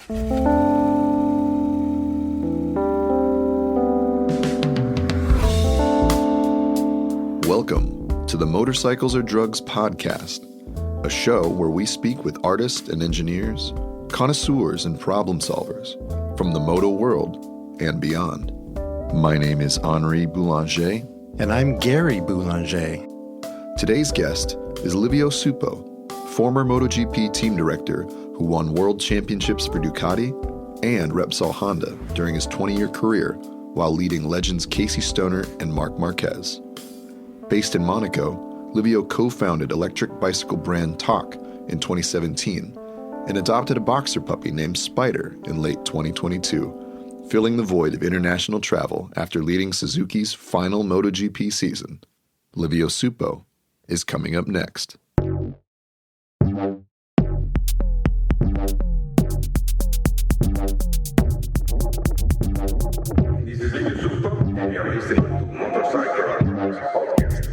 Welcome to the Motorcycles or Drugs podcast, a show where we speak with artists and engineers, connoisseurs and problem solvers from the moto world and beyond. My name is Henri Boulanger. And I'm Gary Boulanger. Today's guest is Livio Suppo, former MotoGP team director who won world championships for Ducati and Repsol Honda during his 20-year career while leading legends Casey Stoner and Marc Marquez. Based in Monaco, Livio co-founded electric bicycle brand Thok in 2017 and adopted a boxer puppy named Spyder in late 2022, filling the void of international travel after leading Suzuki's final MotoGP season. Livio Suppo is coming up next. This is Livio Suppo, and you're listening to Motorcycle Podcast.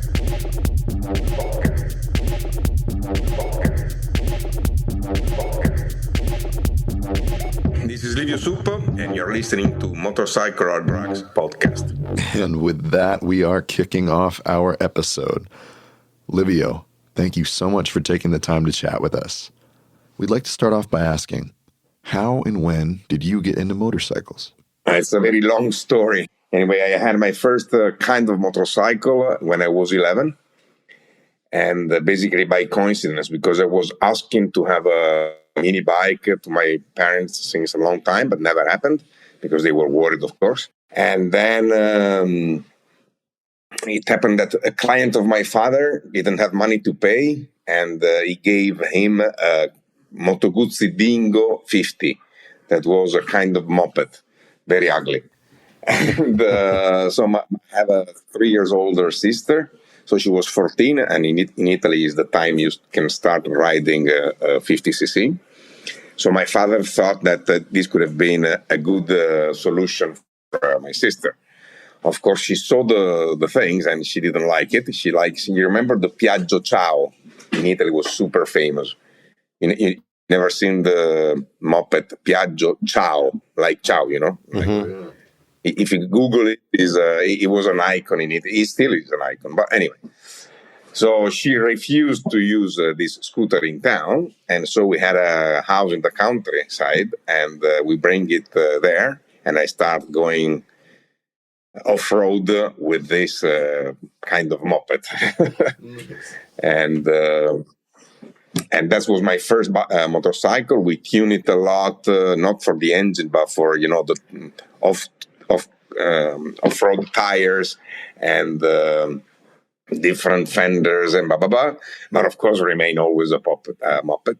This is Livio Suppo, and you're listening to Motorcycle or Drugs Podcast. And with that, we are kicking off our episode. Livio, thank you so much for taking the time to chat with us. We'd like to start off by asking, how and when did you get into motorcycles? It's a very long story. Anyway, I had my first kind of motorcycle when I was 11. And basically by coincidence, because I was asking to have a mini bike to my parents since a long time, but never happened because they were worried, of course. And then it happened that a client of my father didn't have money to pay, and he gave him a Moto Guzzi Dingo 50. That was a kind of moped, very ugly. And so I have a 3 years older sister. So she was 14, and in Italy is the time you can start riding a 50cc. So my father thought that this could have been a good solution for my sister. Of course, she saw the things, and she didn't like it. You remember the Piaggio Ciao in Italy was super famous. You never seen the moped Piaggio Ciao, like Ciao, you know? Mm-hmm. Like, if you Google it, it was an icon in it. It still is an icon. But anyway, so she refused to use this scooter in town. And so we had a house in the countryside, and we bring it there. And I start going off-road with this kind of moped. And that was my first motorcycle. We tuned it a lot, not for the engine, but for, the off-road tires and different fenders and blah, blah, blah. But of course, remain always a moped.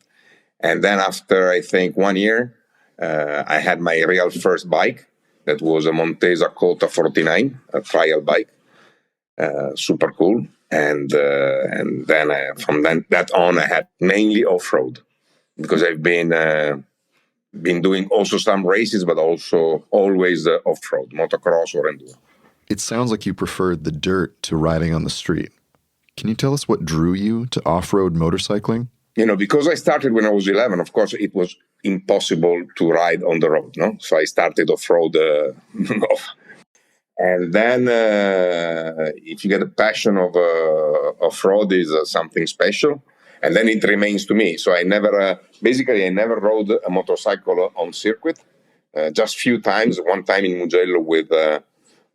And then after, I think, 1 year, I had my real first bike. That was a Montesa Cota 49, a trial bike. Super cool. And then from that on, I had mainly off-road because I've been doing also some races, but also always off-road, motocross or enduro. It sounds like you preferred the dirt to riding on the street. Can you tell us what drew you to off-road motorcycling? Because I started when I was 11, of course, it was impossible to ride on the road, no? So I started off-road. And then if you get a passion of off-road is something special. And then it remains to me. So I never rode a motorcycle on circuit. Just few times. One time in Mugello with the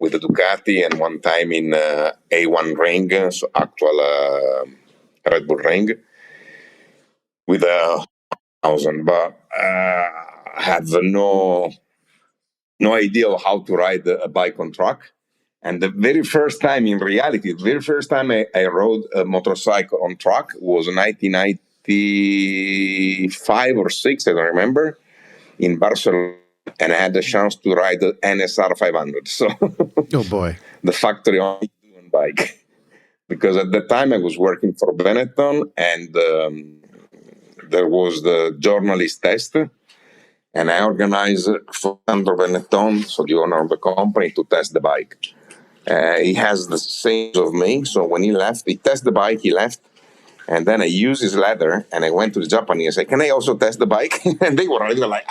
Ducati, and one time in A1 ring, so actual Red Bull ring, with a 1,000. But I had no idea of how to ride a bike on track. And the very first time I rode a motorcycle on track was 1995 or 6, I don't remember, in Barcelona. And I had the chance to ride the NSR 500. So, Oh boy, the factory only bike. Because at the time I was working for Benetton, and there was the journalist test. And I organized for Sandro Benetton, so the owner of the company, to test the bike. He has the same of me, so when he left, he tested the bike, he left, And then I used his leather, and I went to the Japanese. I said, "Can I also test the bike?" And they were like,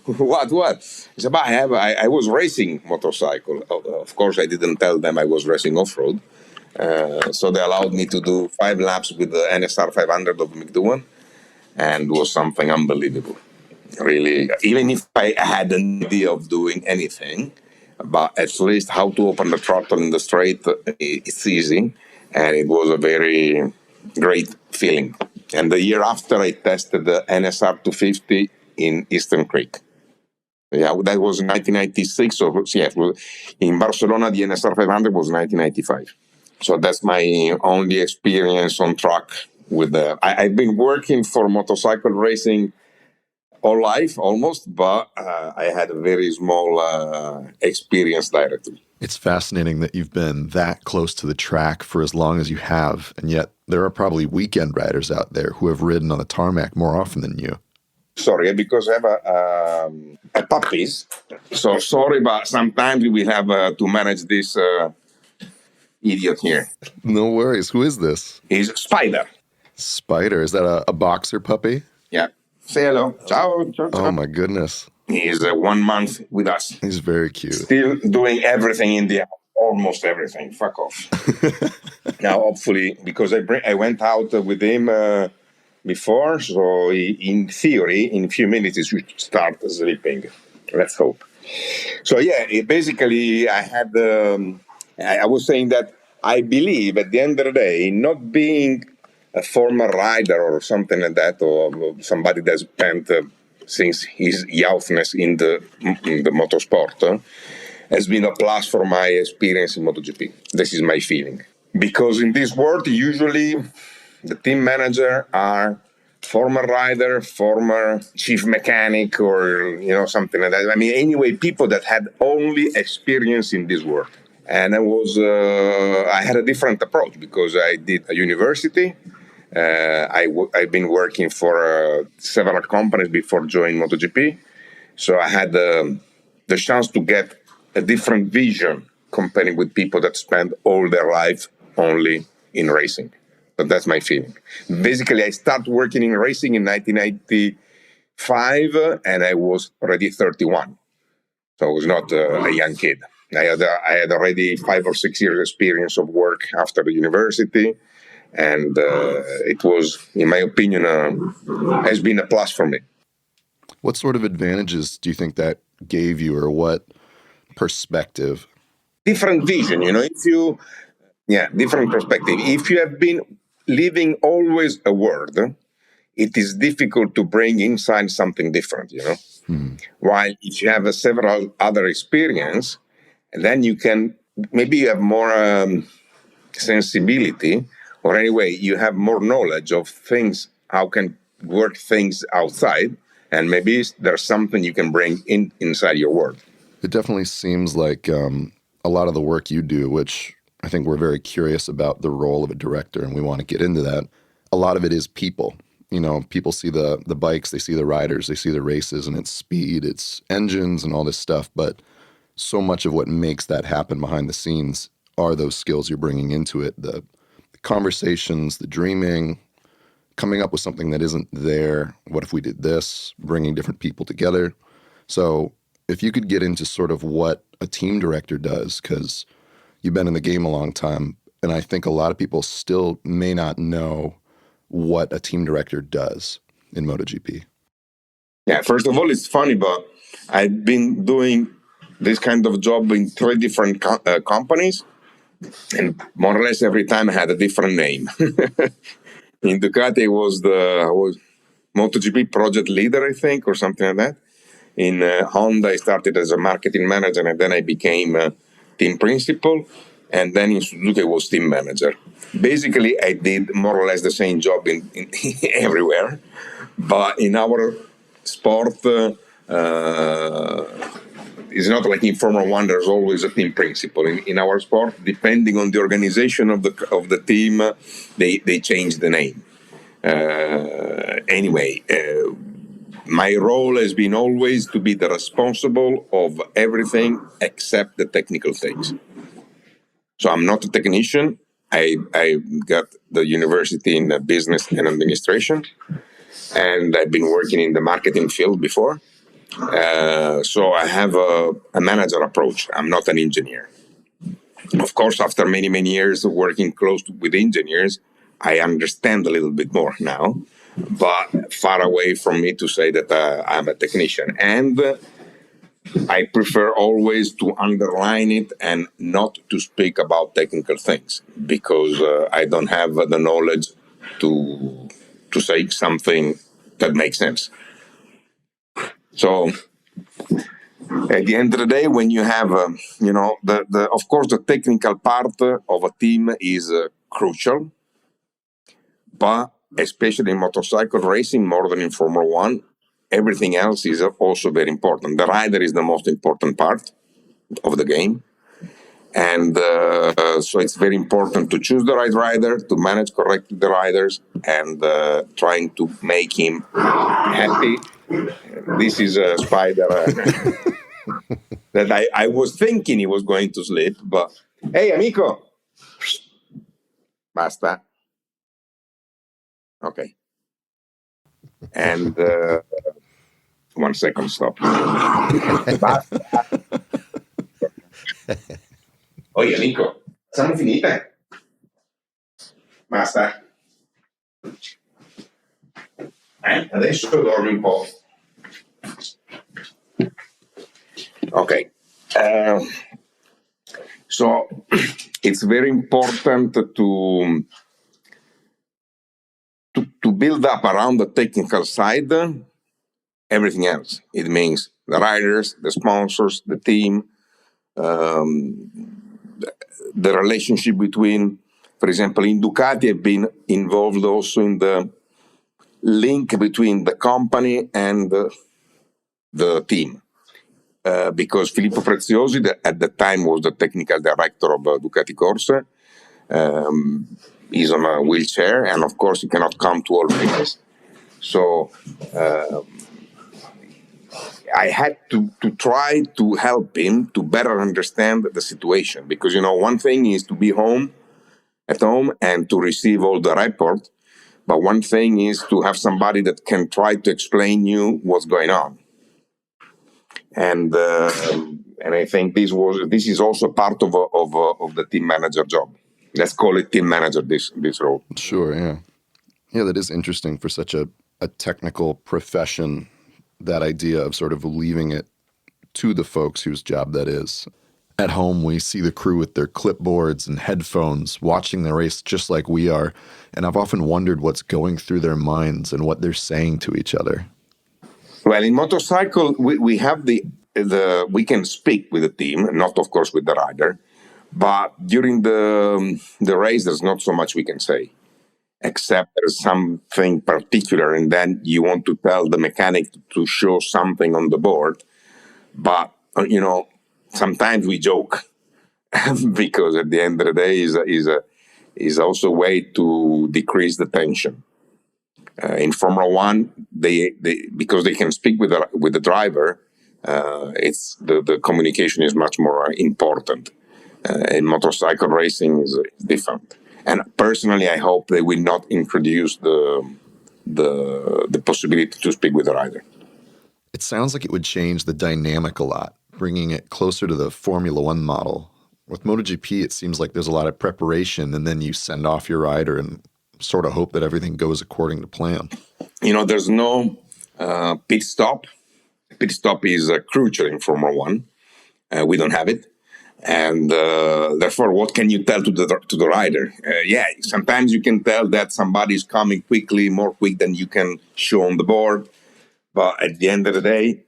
what? I said, "But I was racing motorcycle. Of course, I didn't tell them I was racing off-road. So they allowed me to do 5 laps with the NSR 500 of McDowan, and it was something unbelievable. Really, even if I had an idea of doing anything, but at least how to open the throttle in the straight, it's easy, and it was a very great feeling. And the year after, I tested the NSR 250 in Eastern Creek. Yeah, that was 1996. So yeah, in Barcelona, the NSR 500 was 1995. So that's my only experience on track with the. I've been working for motorcycle racing all life almost, but I had a very small experience directly. It's fascinating that you've been that close to the track for as long as you have, and yet there are probably weekend riders out there who have ridden on the tarmac more often than you. Sorry, because I have a puppies. So sorry, but sometimes we have to manage this idiot here. No worries. Who is this? He's Spyder. Spyder. Is that a boxer puppy? Yeah. Say hello. Ciao. Ciao, ciao. Oh my goodness. He's 1 month with us. He's very cute. Still doing everything in the almost everything. Fuck off. Now, hopefully, because I went out with him before, so in theory, in a few minutes, he should start sleeping. Let's hope. So yeah, basically, I had. I was saying that I believe at the end of the day, not being a former rider or something like that, or somebody that spent since his youthness in the motorsport, has been a plus for my experience in MotoGP. This is my feeling. Because in this world, usually the team manager are former rider, former chief mechanic, or something like that. I mean, anyway, people that had only experience in this world. And I had a different approach because I did a university. I've been working for several companies before joining MotoGP. So I had the chance to get a different vision comparing with people that spend all their life only in racing. But that's my feeling. Basically, I started working in racing in 1995, and I was already 31. So I was not a young kid. I had already 5 or 6 years experience of work after the university, and it was, in my opinion, has been a plus for me. What sort of advantages do you think that gave you, or what perspective? Different vision, different perspective. If you have been living always a word, it is difficult to bring inside something different, While if you have several other experience, then you can, maybe you have more sensibility, or anyway, you have more knowledge of things, how can work things outside, and maybe there's something you can bring inside your world. It definitely seems like a lot of the work you do, which I think we're very curious about the role of a director, and we want to get into that. A lot of it is people. People see the bikes, they see the riders, they see the races, and it's speed, it's engines, and all this stuff. But so much of what makes that happen behind the scenes are those skills you're bringing into it. The conversations, the dreaming, coming up with something that isn't there. What if we did this? Bringing different people together. So if you could get into sort of what a team director does, because you've been in the game a long time, and I think a lot of people still may not know what a team director does in MotoGP. Yeah, first of all, it's funny, but I've been doing this kind of job in 3 different companies, and more or less every time I had a different name. In Ducati, I was MotoGP project leader, I think, or something like that. In Honda, I started as a marketing manager, and then I became team principal. And then in Suzuki, I was team manager. Basically, I did more or less the same job in everywhere. But in our sport, it's not like in Formula One. There's always a team principal. In our sport, depending on the organization of the team, they change the name. Anyway, my role has been always to be the responsible of everything except the technical things. So I'm not a technician. I got the university in business and administration, and I've been working in the marketing field before. So I have a manager approach. I'm not an engineer. Of course, after many, many years of working close with engineers, I understand a little bit more now, but far away from me to say that I'm a technician. And I prefer always to underline it and not to speak about technical things because I don't have the knowledge to say something that makes sense. So at the end of the day, when you have, of course, the technical part of a team is crucial, but especially in motorcycle racing, more than in Formula One, everything else is also very important. The rider is the most important part of the game. And so it's very important to choose the right rider, to manage correctly the riders, and trying to make him happy. This is a Spyder that I was thinking he was going to sleep, but hey, amico, basta. Okay. And 1 second, stop. Basta. Oye, amico, siamo finite. Basta. Adesso dormi un po'. Okay. So it's very important to build up around the technical side everything else. It means the riders, the sponsors, the team, the relationship between, for example, in Ducati, I've been involved also in the link between the company and the team. Because Filippo Preziosi, at the time was the technical director of Ducati Corse, he's on a wheelchair, and of course he cannot come to all races. So I had to try to help him to better understand the situation. Because, one thing is to be at home and to receive all the report. But one thing is to have somebody that can try to explain you what's going on. And I think this is also part of the team manager job. Let's call it team manager, this role. Sure, yeah. Yeah, that is interesting for such a technical profession, that idea of sort of leaving it to the folks whose job that is. At home, we see the crew with their clipboards and headphones watching the race just like we are, and I've often wondered what's going through their minds and what they're saying to each other. Well, in motorcycle, we have we can speak with the team, not of course with the rider, but during the race, there's not so much we can say, except there's something particular, and then you want to tell the mechanic to show something on the board. But sometimes we joke because at the end of the day is also a way to decrease the tension. In Formula One, they because they can speak with the driver, it's the communication is much more important. In motorcycle racing is different. And personally, I hope they will not introduce the possibility to speak with the rider. It sounds like it would change the dynamic a lot, bringing it closer to the Formula One model. With MotoGP, it seems like there's a lot of preparation, and then you send off your rider and sort of hope that everything goes according to plan. There's no pit stop. Pit stop is crucial in Formula One. We don't have it. And therefore, what can you tell to the rider? Sometimes you can tell that somebody is coming quickly, more quick than you can show on the board. But at the end of the day,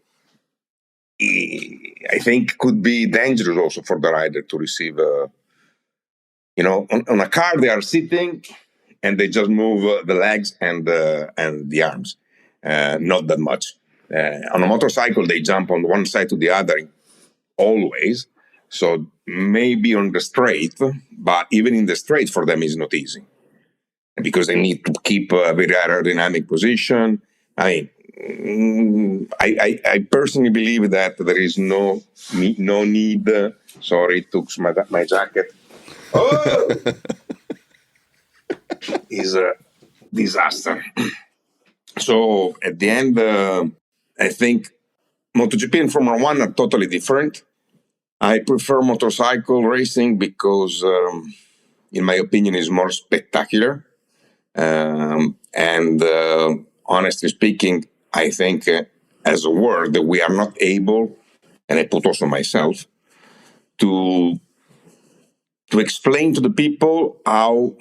I think could be dangerous also for the rider to receive. On a car they are sitting, and they just move the legs and the arms, not that much. On a motorcycle, they jump on one side to the other always. So maybe on the straight, but even in the straight for them is not easy because they need to keep a very aerodynamic position. I personally believe that there is no need. Sorry, it took my jacket. Oh! is a disaster. So at the end, I think MotoGP and Formula One are totally different. I prefer motorcycle racing because, in my opinion, is more spectacular. And honestly speaking, I think as a world that we are not able, and I put also myself, to explain to the people how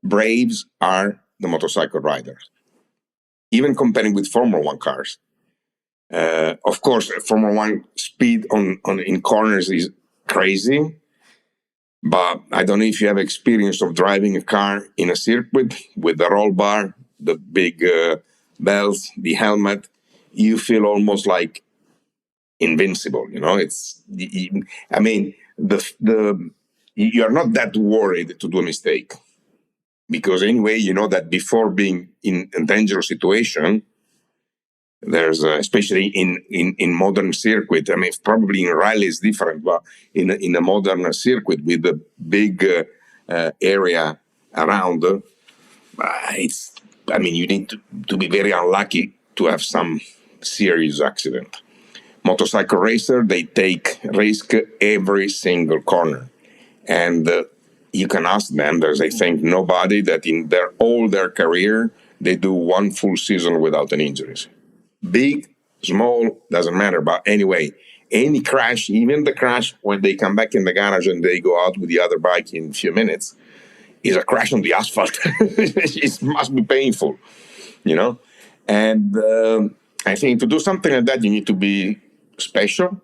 braves are the motorcycle riders, even comparing with Formula One cars. Of course, Formula One speed on in corners is crazy, but I don't know if you have experience of driving a car in a circuit with the roll bar, the big bells, the helmet. You feel almost like invincible. You know, I mean, you are not that worried to do a mistake because anyway, you know that before being in a dangerous situation, there's especially in modern circuit. I mean, probably in rally is different, but in a modern circuit with a big area around, it's. I mean, you need to be very unlucky to have some serious accident. Motorcycle racer, they take risk every single corner, and you can ask them. There's, I think, nobody that in all their career they do one full season without an injuries. Big, small, doesn't matter. But anyway, any crash, even the crash when they come back in the garage and they go out with the other bike in a few minutes, is a crash on the asphalt. It must be painful, you know? And I think to do something like that, you need to be special.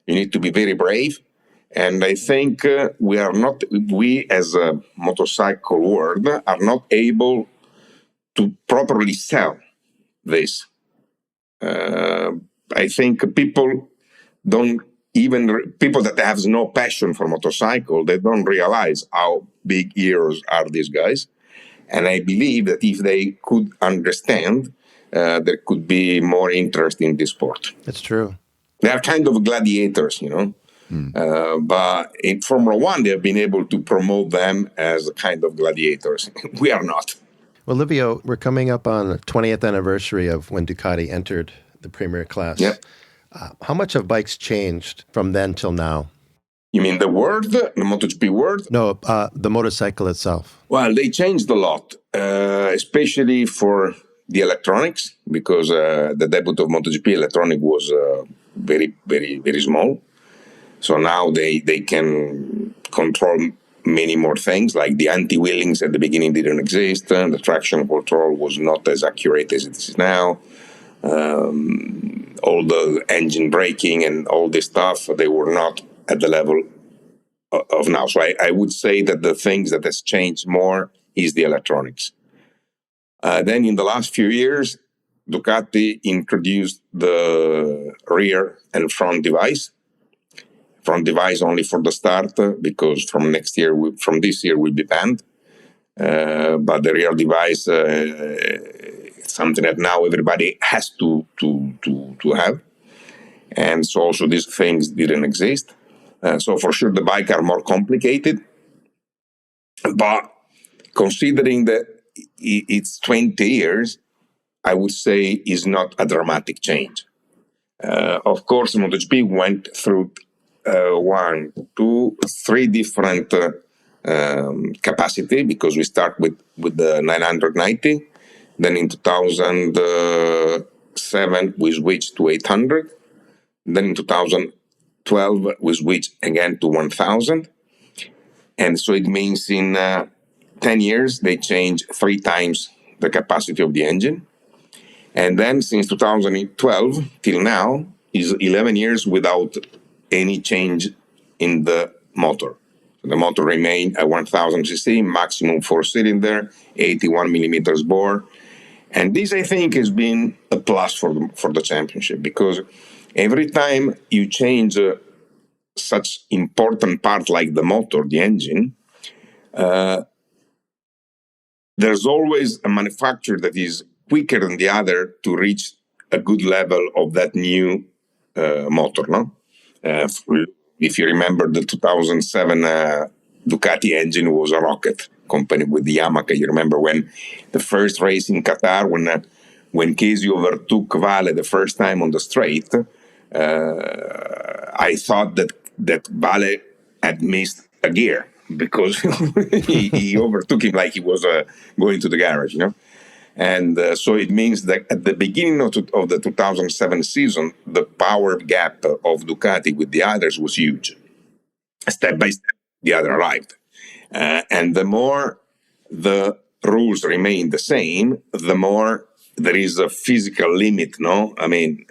You need to be very brave. And I think we as a motorcycle world are not able to properly sell this. I think people that have no passion for motorcycle, they don't realize how big heroes are these guys. And I believe that if they could understand, there could be more interest in this sport. That's true. They are kind of gladiators, you know. But in Formula One, they have been able to promote them as a kind of gladiators. We are not. Well, Livio, we're coming up on the 20th anniversary of when Ducati entered the Premier class. Yep. How much have bikes changed from then till now? You mean the MotoGP world? No, the motorcycle itself. Well, they changed a lot, especially for the electronics, because the debut of MotoGP electronic was very, very, very small. So now they can control many more things, like the anti-wheelings at the beginning didn't exist. The traction control was not as accurate as it is now. All the engine braking and all this stuff, they were not at the level of now. So I would say that the things that has changed more is the electronics. Then in the last few years, Ducati introduced the rear and front device. Front device only for the start, because from this year will be banned. But the rear device is something that now everybody has to have. And so also these things didn't exist. So for sure the bike are more complicated. But considering that it's 20 years, I would say is not a dramatic change. Of course, MotoGP went through 1, 2, 3 different capacity, because we start with the 990. Then in 2007, we switched to 800. Then in 2012, we switched again to 1000. And so it means in 10 years, they changed 3 times the capacity of the engine. And then since 2012 till now is 11 years without any change in the motor. The motor remained at 1000 cc, maximum 4-cylinder, 81 millimeters bore. And this, I think, has been a plus for the championship, because every time you change such important part like the motor, the engine, there's always a manufacturer that is quicker than the other to reach a good level of that new motor, no? If you remember, the 2007 Ducati engine was a rocket. company with Yamaha. You remember when the first race in Qatar, when Casey overtook Vale the first time on the straight, I thought that Vale had missed a gear because he overtook him like he was going to the garage, And so it means that at the beginning of the 2007 season, the power gap of Ducati with the others was huge. Step by step, the other arrived. And the more the rules remain the same, the more there is a physical limit, no? I mean,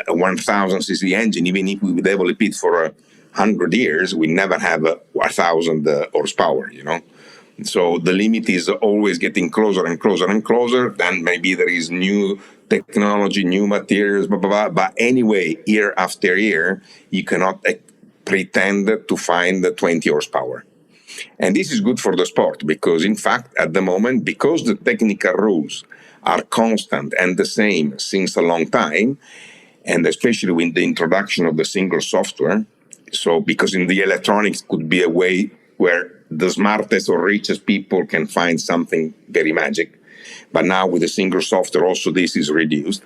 a 1,000cc engine, even if we would develop it for 100 years, we never have a 1,000 horsepower, So the limit is always getting closer and closer and closer. Then maybe there is new technology, new materials, blah, blah, blah. But anyway, year after year, you cannot pretend to find the 20 horsepower. And this is good for the sport because, in fact, at the moment, because the technical rules are constant and the same since a long time, and especially with the introduction of the single software, so because in the electronics could be a way where the smartest or richest people can find something very magic. But now with the single software, also this is reduced.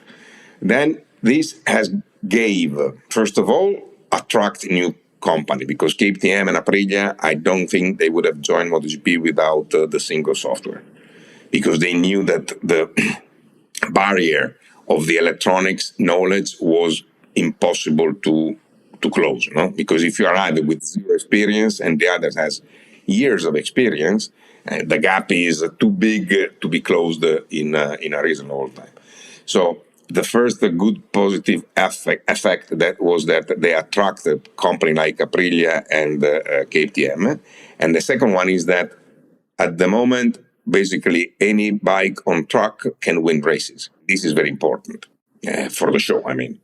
Then this has gave, first of all, attract new company because KTM and Aprilia, I don't think they would have joined MotoGP without the single software because they knew that the barrier of the electronics knowledge was impossible to close, Because if you arrive with zero experience and the others has years of experience, the gap is too big to be closed in a reasonable time. So the first good positive effect that was that they attracted company like Aprilia and KTM, and the second one is that at the moment, basically any bike on track can win races. This is very important for the show, I mean.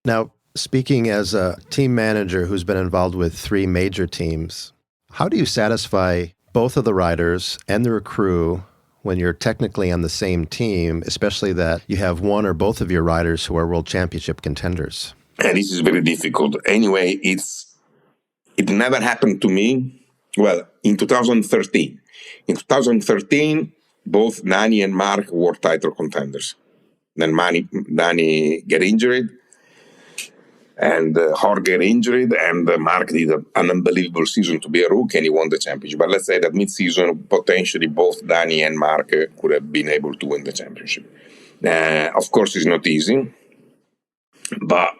Now, speaking as a team manager who's been involved with 3 major teams, how do you satisfy both of the riders and their crew when you're technically on the same team, especially that you have one or both of your riders who are world championship contenders? And this is very difficult. Anyway, it never happened to me. Well, in 2013. In 2013, both Nani and Marc were title contenders. Then Nani get injured, and Jorge get injured, and Marc did an unbelievable season to be a rookie, and he won the championship. But let's say that mid-season, potentially both Dani and Marc could have been able to win the championship. Of course, it's not easy, but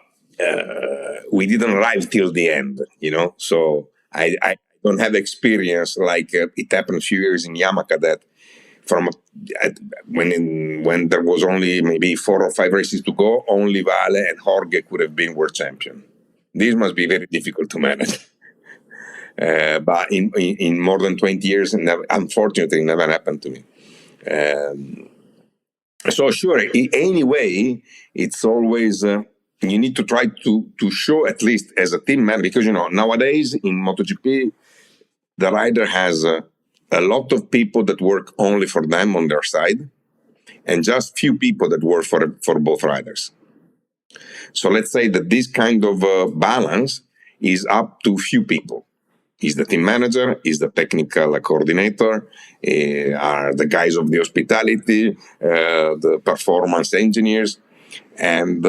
we didn't arrive till the end, So I don't have experience like it happened a few years in Yamaha that when there was only maybe 4 or 5 races to go, only Vale and Jorge could have been world champion. This must be very difficult to manage. But in more than 20 years, unfortunately, it never happened to me. So sure, anyway, it's always you need to try to show at least as a team man, because nowadays in MotoGP, the rider has a lot of people that work only for them on their side, and just few people that work for both riders. So let's say that this kind of balance is up to few people. Is the team manager, is the technical coordinator, are the guys of the hospitality, the performance engineers, and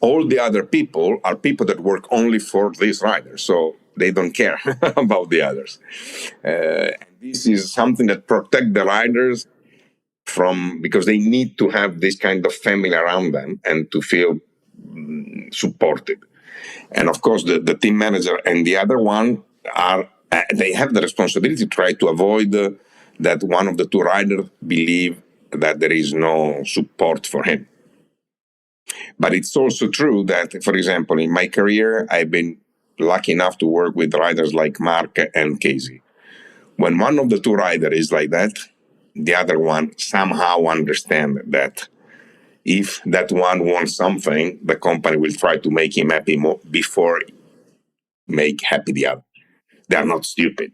all the other people are people that work only for this rider. So they don't care about the others. This is something that protects the riders because they need to have this kind of family around them and to feel supported. And of course, the team manager and the other one they have the responsibility to try to avoid that one of the 2 riders believe that there is no support for him. But it's also true that, for example, in my career, I've been lucky enough to work with riders like Marc and Casey. When one of the 2 riders is like that, the other one somehow understands that if that one wants something, the company will try to make him happy more before make happy the other. They are not stupid,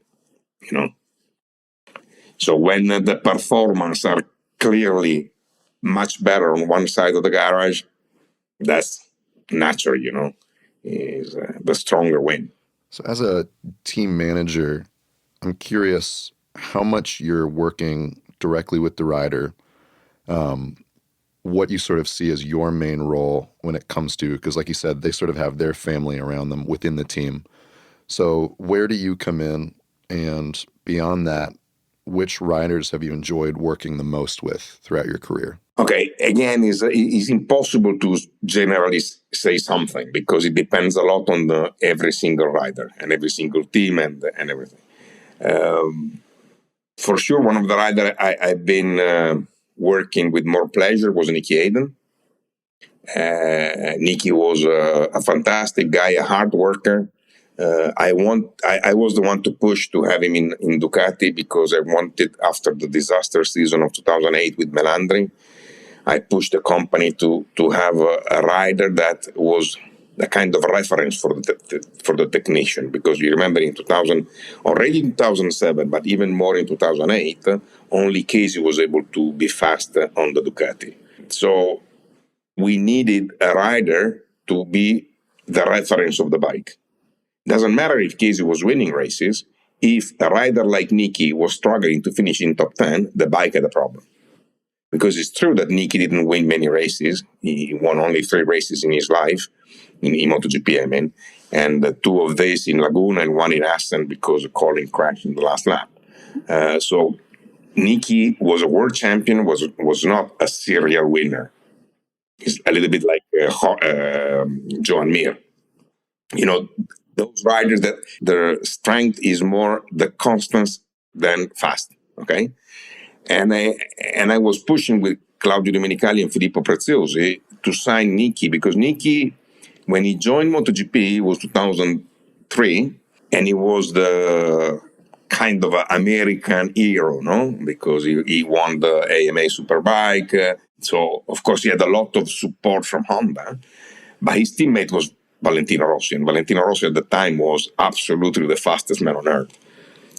So when the performance are clearly much better on one side of the garage, that's natural, is the stronger win. So, as a team manager, I'm curious how much you're working directly with the rider, what you sort of see as your main role when it comes to, because like you said, they sort of have their family around them within the team. So where do you come in? And beyond that, which riders have you enjoyed working the most with throughout your career? Okay, again, it's impossible to generally say something because it depends a lot on every single rider and every single team and everything. For sure, one of the riders I've been working with more pleasure was Nicky Hayden. Nicky was a fantastic guy, a hard worker. I was the one to push to have him in Ducati because I wanted, after the disaster season of 2008 with Melandri, I pushed the company to have a rider that was the kind of reference for the technician, because you remember in 2000, already in 2007, but even more in 2008, only Casey was able to be fast on the Ducati. So we needed a rider to be the reference of the bike. Doesn't matter if Casey was winning races. If a rider like Nicky was struggling to finish in top 10, the bike had a problem. Because it's true that Nicky didn't win many races. He won only 3 races in his life, in MotoGP, I mean, and 2 of these in Laguna and 1 in Assen because Colin crashed in the last lap. So Nicky was a world champion, was not a serial winner. He's a little bit like Joan Mir. You know, those riders that their strength is more the constance than fast, okay? And I was pushing with Claudio Domenicali and Filippo Preziosi to sign Nicky, because Nicky, when he joined MotoGP, it was 2003, and he was the kind of American hero, no? Because he won the AMA Superbike. So, of course, he had a lot of support from Honda, but his teammate was Valentino Rossi, and Valentino Rossi at the time was absolutely the fastest man on earth.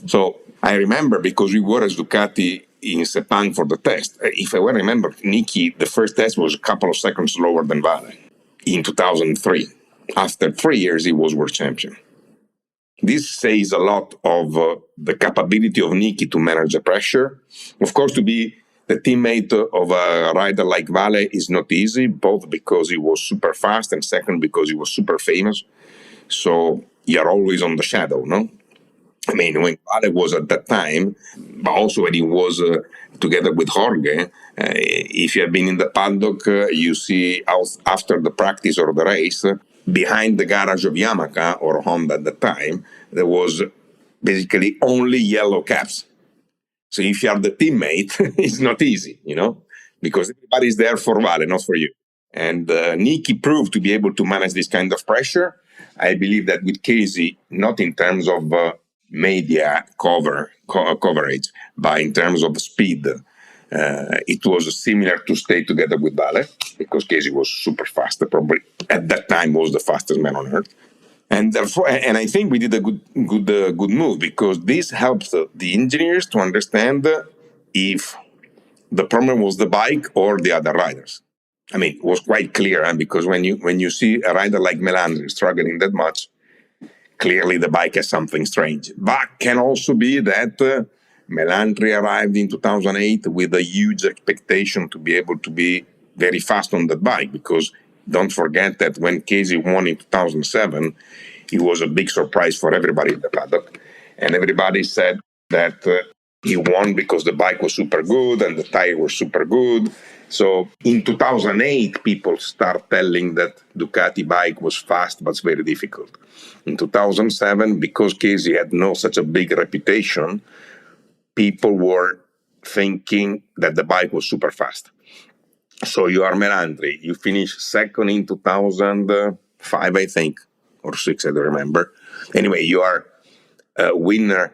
So I remember, because we were as Ducati in Sepang for the test, if I well remember, Nicky, the first test was a couple of seconds slower than Vale in 2003. After 3 years, he was world champion. This says a lot of the capability of Nicky to manage the pressure. Of course, to be the teammate of a rider like Vale is not easy, both because he was super fast and second because he was super famous. So you're always on the shadow, no? I mean, when Vale was at that time, but also when he was together with Jorge, if you have been in the paddock, you see after the practice or the race, behind the garage of Yamaha or Honda at the time, there was basically only yellow caps. So if you are the teammate, it's not easy, you know, because everybody's there for Vale, not for you. And Nicky proved to be able to manage this kind of pressure. I believe that with Casey, not in terms of media coverage, but in terms of speed, it was similar to stay together with Vale, because Casey was super fast, probably at that time was the fastest man on earth. And therefore, and I think we did a good move, because this helps the engineers to understand if the problem was the bike or the other riders. I mean, it was quite clear, because when you see a rider like Melandri struggling that much, clearly the bike has something strange. But can also be that Melandri arrived in 2008 with a huge expectation to be able to be very fast on that bike, because don't forget that when Casey won in 2007, it was a big surprise for everybody in the paddock. And everybody said that he won because the bike was super good and the tire was super good. So in 2008, people start telling that Ducati bike was fast, but it's very difficult. In 2007, because Casey had no such a big reputation, people were thinking that the bike was super fast. So you are Melandri. You finished second in 2005, I think, or 6, I don't remember. Anyway, you are a winner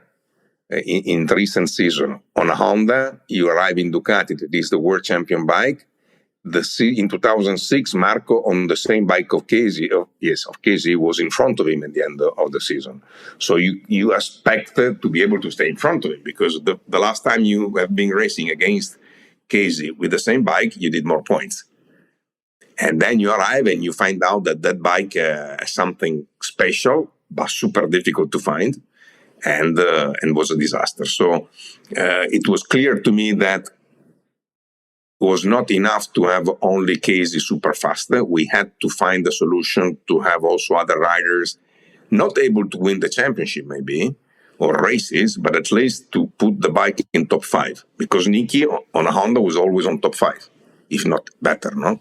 in the recent season on a Honda. You arrive in Ducati, that is the world champion bike. In 2006, Marco on the same bike of Casey, was in front of him at the end of the season. So you expected to be able to stay in front of him, because the last time you have been racing against Casey with the same bike, you did more points. And then you arrive and you find out that bike has something special, but super difficult to find. and was a disaster. So it was clear to me that it was not enough to have only Casey super fast. We had to find a solution to have also other riders not able to win the championship maybe, or races, but at least to put the bike in top 5. Because Nicky on a Honda was always on top 5, if not better, no?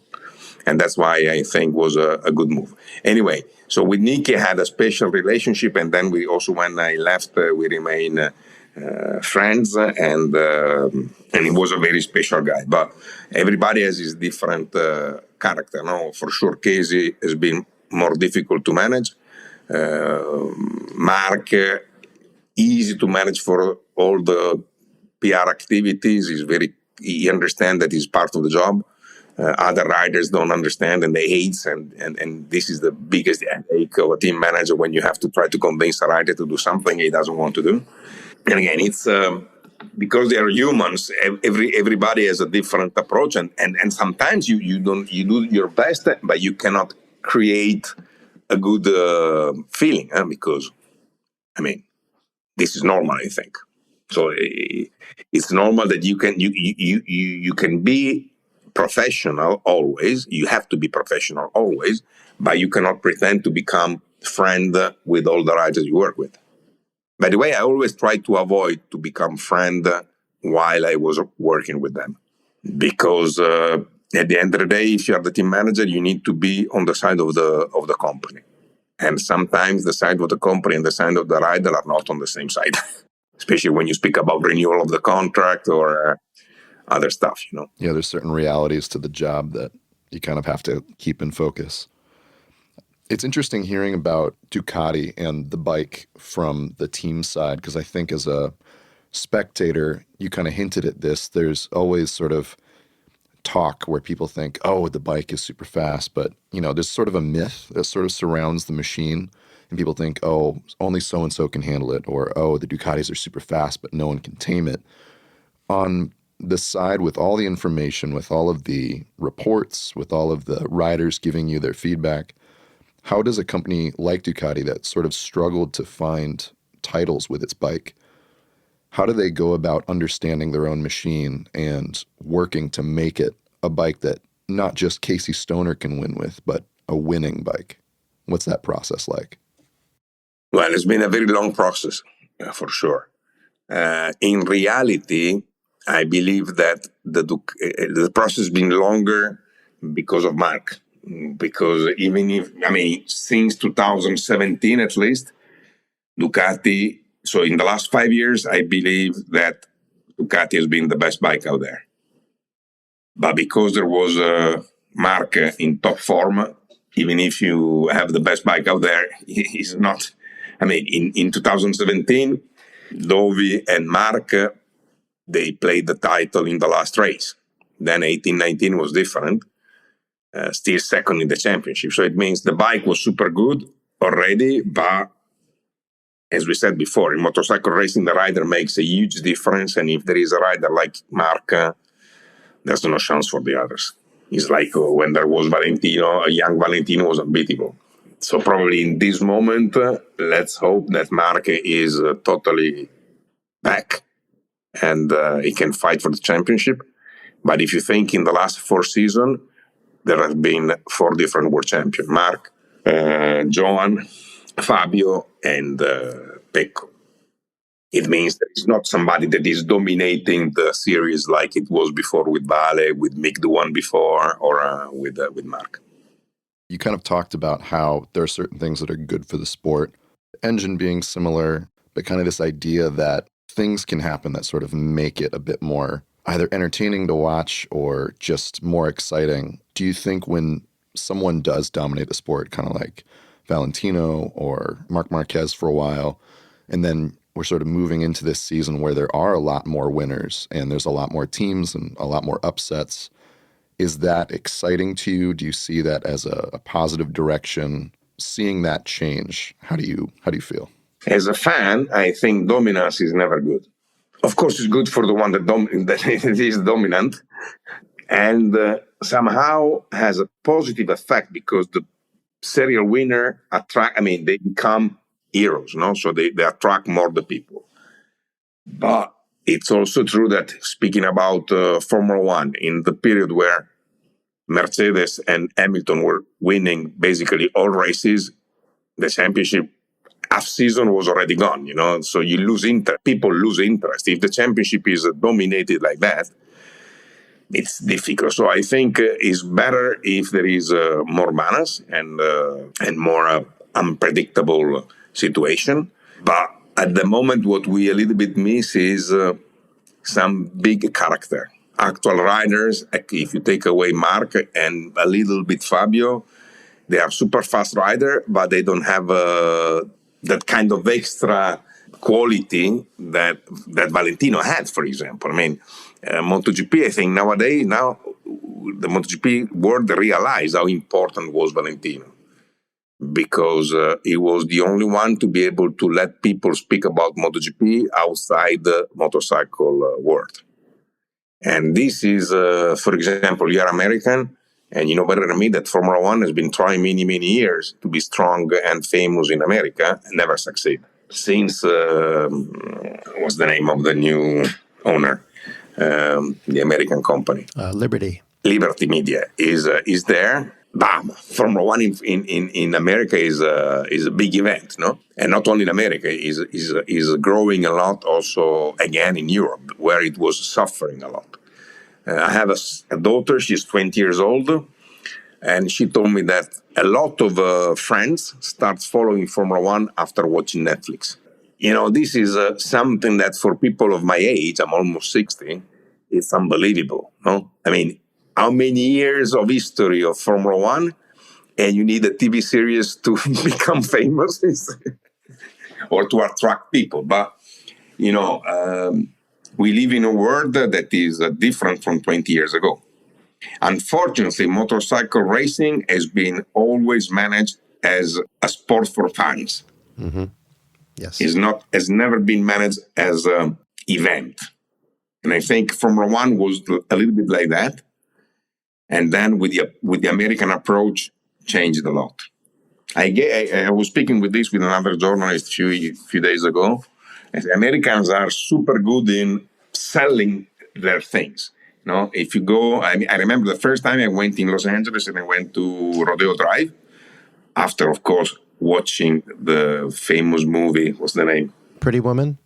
And that's why I think was a good move. Anyway, so with Nicky I had a special relationship, and then we also, when I left, we remain friends, and he was a very special guy. But everybody has his different character, no? For sure, Casey has been more difficult to manage. Marc, easy to manage for all the PR activities. He understands that he's part of the job. Other riders don't understand, and they hate, and this is the biggest headache of a team manager when you have to try to convince a rider to do something he doesn't want to do. And again, it's because they are humans. Everybody has a different approach, and sometimes you do your best, but you cannot create a good feeling, because I mean, this is normal, I think. So it's normal that you can be professional always. You have to be professional always, but you cannot pretend to become friend with all the riders you work with. By the way, I always try to avoid to become friend while I was working with them, because at the end of the day, if you are the team manager, you need to be on the side of the company. And sometimes the side of the company and the side of the rider are not on the same side, especially when you speak about renewal of the contract or other stuff, Yeah, there's certain realities to the job that you kind of have to keep in focus. It's interesting hearing about Ducati and the bike from the team side, because I think as a spectator, you kind of hinted at this. There's always sort of talk where people think, oh, the bike is super fast, but there's sort of a myth that sort of surrounds the machine, and people think, oh, only so-and-so can handle it, or, oh, the Ducatis are super fast, but no one can tame it. On the side, with all the information, with all of the reports, with all of the riders giving you their feedback, how does a company like Ducati that sort of struggled to find titles with its bike, how do they go about understanding their own machine and working to make it a bike that not just Casey Stoner can win with, but a winning bike? What's that process like? Well, it's been a very long process, for sure. In reality, I believe that the process has been longer because of Marc. Because since 2017 at least, Ducati, so in the last 5 years, I believe that Ducati has been the best bike out there. But because there was Marc in top form, even if you have the best bike out there, he's not. In 2017, Dovi and Marc, they played the title in the last race. Then 18-19 was different. Still second in the championship. So it means the bike was super good already, but as we said before, in motorcycle racing, the rider makes a huge difference. And if there is a rider like Marc, there's no chance for the others. It's like when there was Valentino, a young Valentino was unbeatable. So probably in this moment, let's hope that Marc is totally back and he can fight for the championship. But if you think in the last 4 seasons, there have been 4 different world champions: Marc, Johan, Fabio, and Pecco. It means that it's not somebody that is dominating the series like it was before with Vale, with Mick the one before, or with Marc. You kind of talked about how there are certain things that are good for the sport, the engine being similar, but kind of this idea that things can happen that sort of make it a bit more either entertaining to watch or just more exciting. Do you think when someone does dominate a sport, kind of like Valentino or Marc Marquez for a while, and then we're sort of moving into this season where there are a lot more winners and there's a lot more teams and a lot more upsets, is that exciting to you? Do you see that as a positive direction? Seeing that change, how do you feel? As a fan, I think dominance is never good. Of course, it's good for the one that is dominant, and somehow has a positive effect because the serial winner they become heroes, no? So they attract more the people. But it's also true that speaking about Formula One, in the period where Mercedes and Hamilton were winning basically all races, the championship half season was already gone, so you lose interest. People lose interest. If the championship is dominated like that, it's difficult. So I think it's better if there is more balance and more unpredictable situation. But at the moment, what we a little bit miss is some big character. Actual riders, if you take away Marc and a little bit Fabio, they are super fast rider, but they don't have that kind of extra quality that Valentino had, for example. I mean, MotoGP, I think nowadays, now the MotoGP world realized how important was Valentino, because he was the only one to be able to let people speak about MotoGP outside the motorcycle world. And this is, for example, you are American, and you know better than me that Formula One has been trying many, many years to be strong and famous in America and never succeed. Since, what's the name of the new owner? The American company. Liberty Media is there. Bam! Formula One in America is a big event, no? And not only in America, is growing a lot also again in Europe, where it was suffering a lot. I have a daughter, she's 20 years old, and she told me that a lot of friends start following Formula One after watching Netflix. This is something that for people of my age, I'm almost 60, it's unbelievable, no? I mean, how many years of history of Formula One, and you need a TV series to become famous or to attract people. But, we live in a world that is different from 20 years ago. Unfortunately, motorcycle racing has been always managed as a sport for fans. Mm-hmm. Yes. Has never been managed as an event. And I think Formula One was a little bit like that. And then with the American approach, changed a lot. I was speaking with another journalist a few days ago. And the Americans are super good in selling their things. If you go, I remember the first time I went in Los Angeles and I went to Rodeo Drive. After, of course, watching the famous movie, what's the name? Pretty Woman.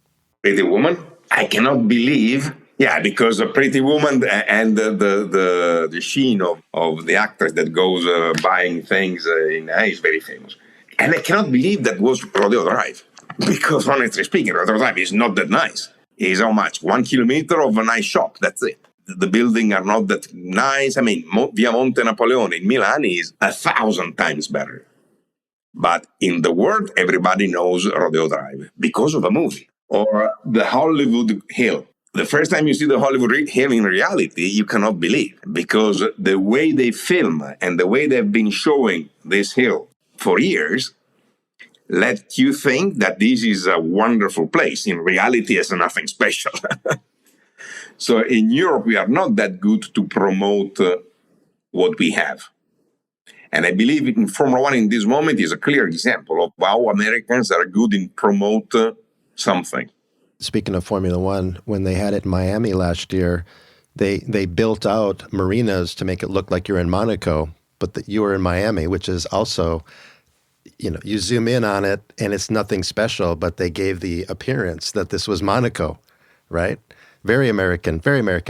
I cannot believe. Yeah, because a Pretty Woman and the sheen of the actress that goes buying things is very famous. And I cannot believe that was Rodeo Drive. Because honestly speaking, Rodeo Drive is not that nice. It's how much? 1 kilometer of a nice shop. That's it. The buildings are not that nice. I mean, Via Monte Napoleone in Milan is 1,000 times better. But in the world, everybody knows Rodeo Drive because of a movie. Or the Hollywood Hill. The first time you see the Hollywood Hill in reality, you cannot believe. Because the way they film and the way they've been showing this hill for years let you think that this is a wonderful place. In reality, it's nothing special. So in Europe, we are not that good to promote what we have. And I believe in Formula One in this moment is a clear example of how Americans are good in promote something. Speaking of Formula One, when they had it in Miami last year, they built out marinas to make it look like you're in Monaco, but that you were in Miami, which is also, you zoom in on it and it's nothing special, but they gave the appearance that this was Monaco, right? Very American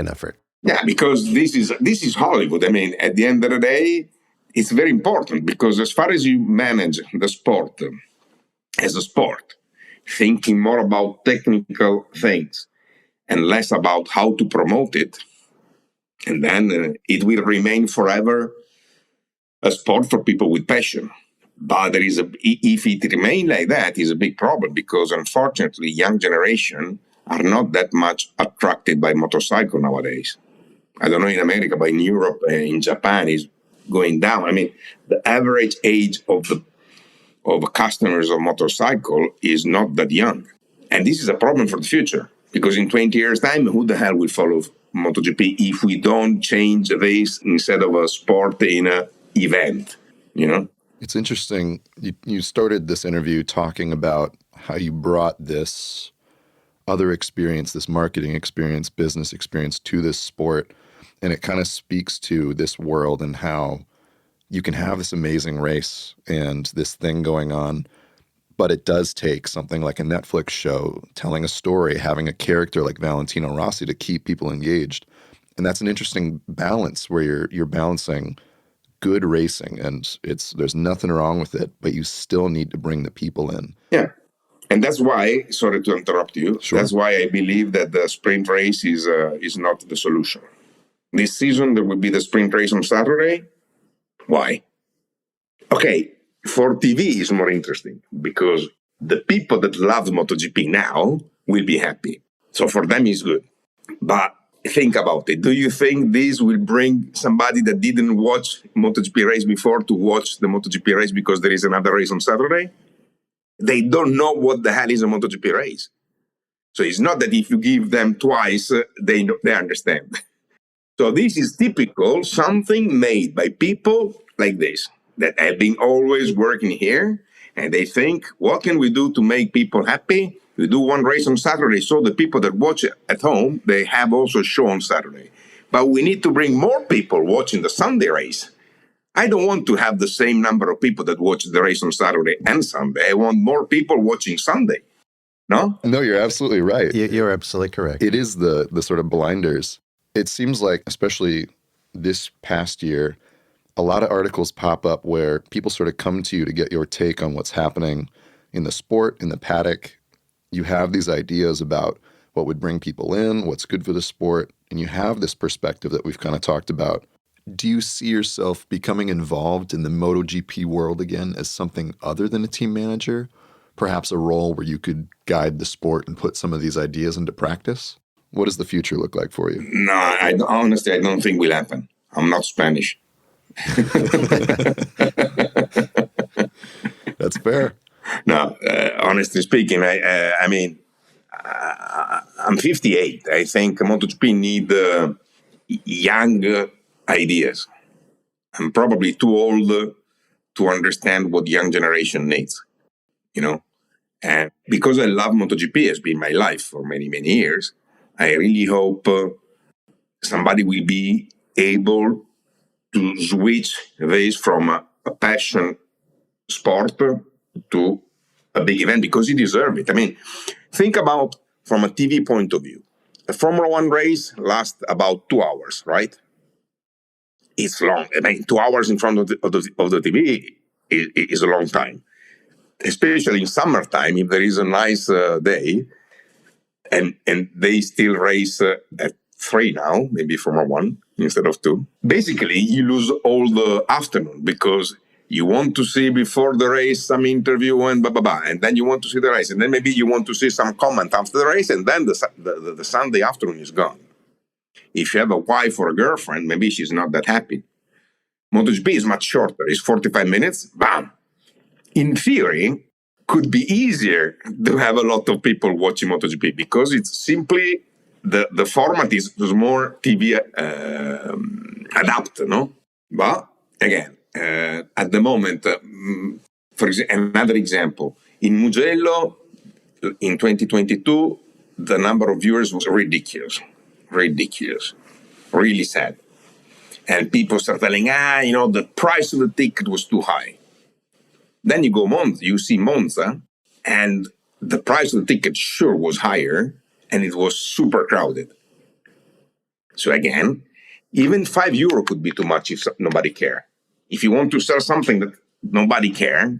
effort. Yeah, because this is Hollywood. I mean, at the end of the day, it's very important because as far as you manage the sport as a sport, thinking more about technical things and less about how to promote it, and then it will remain forever a sport for people with passion. But if it remains like that, is a big problem because unfortunately, young generation are not that much attracted by motorcycle nowadays. I don't know in America, but in Europe and in Japan is going down. I mean, the average age of customers of motorcycle is not that young. And this is a problem for the future because in 20 years' time, who the hell will follow MotoGP if we don't change this instead of a sport in an event, It's interesting. You started this interview talking about how you brought this other experience, this marketing experience, business experience to this sport. And it kind of speaks to this world and how you can have this amazing race and this thing going on, but it does take something like a Netflix show, telling a story, having a character like Valentino Rossi to keep people engaged. And that's an interesting balance where you're balancing good racing and there's nothing wrong with it, but you still need to bring the people in. Yeah. And that's why, sorry to interrupt you, Sure. That's why I believe that the sprint race is not the solution. This season, there will be the sprint race on Saturday. Why? Okay, for TV it's more interesting because the people that love MotoGP now will be happy. So for them it's good. But think about it. Do you think this will bring somebody that didn't watch MotoGP race before to watch the MotoGP race because there is another race on Saturday? They don't know what the hell is a MotoGP race. So it's not that if you give them twice, they understand. So this is typical, something made by people like this, that have been always working here, and they think, what can we do to make people happy? We do one race on Saturday, so the people that watch it at home, they have also a show on Saturday. But we need to bring more people watching the Sunday race. I don't want to have the same number of people that watch the race on Saturday and Sunday. I want more people watching Sunday. No? No, you're absolutely right. You're absolutely correct. It is the sort of blinders. It seems like, especially this past year, a lot of articles pop up where people sort of come to you to get your take on what's happening in the sport, in the paddock. You have these ideas about what would bring people in, what's good for the sport, and you have this perspective that we've kind of talked about. Do you see yourself becoming involved in the MotoGP world again as something other than a team manager? Perhaps a role where you could guide the sport and put some of these ideas into practice? What does the future look like for you? No, honestly, I don't think will happen. I'm not Spanish. That's fair. No, honestly speaking, I'm 58. I think MotoGP need young ideas. I'm probably too old to understand what young generation needs, you know? And because I love MotoGP, has been my life for many, many years, I really hope somebody will be able to switch this from a passion sport to a big event because he deserves it. I mean, think about from a TV point of view. A Formula One race lasts about 2 hours, right? It's long. I mean, 2 hours in front of the TV is a long time, especially in summertime. If there is a nice day, and they still race at 3 now, maybe Formula One instead of 2. Basically, you lose all the afternoon because you want to see before the race some interview and blah, blah, blah. And then you want to see the race. And then maybe you want to see some comment after the race. And then the Sunday afternoon is gone. If you have a wife or a girlfriend, maybe she's not that happy. MotoGP is much shorter. It's 45 minutes. Bam. In theory, could be easier to have a lot of people watching MotoGP because it's simply the format is more TV adapted, no? But again, at the moment, for another example, in Mugello in 2022, the number of viewers was ridiculous, really sad. And people start telling, the price of the ticket was too high. Then you go Monza, you see Monza, and the price of the ticket sure was higher, and it was super crowded. So again, even €5 could be too much if nobody care. If you want to sell something that nobody care,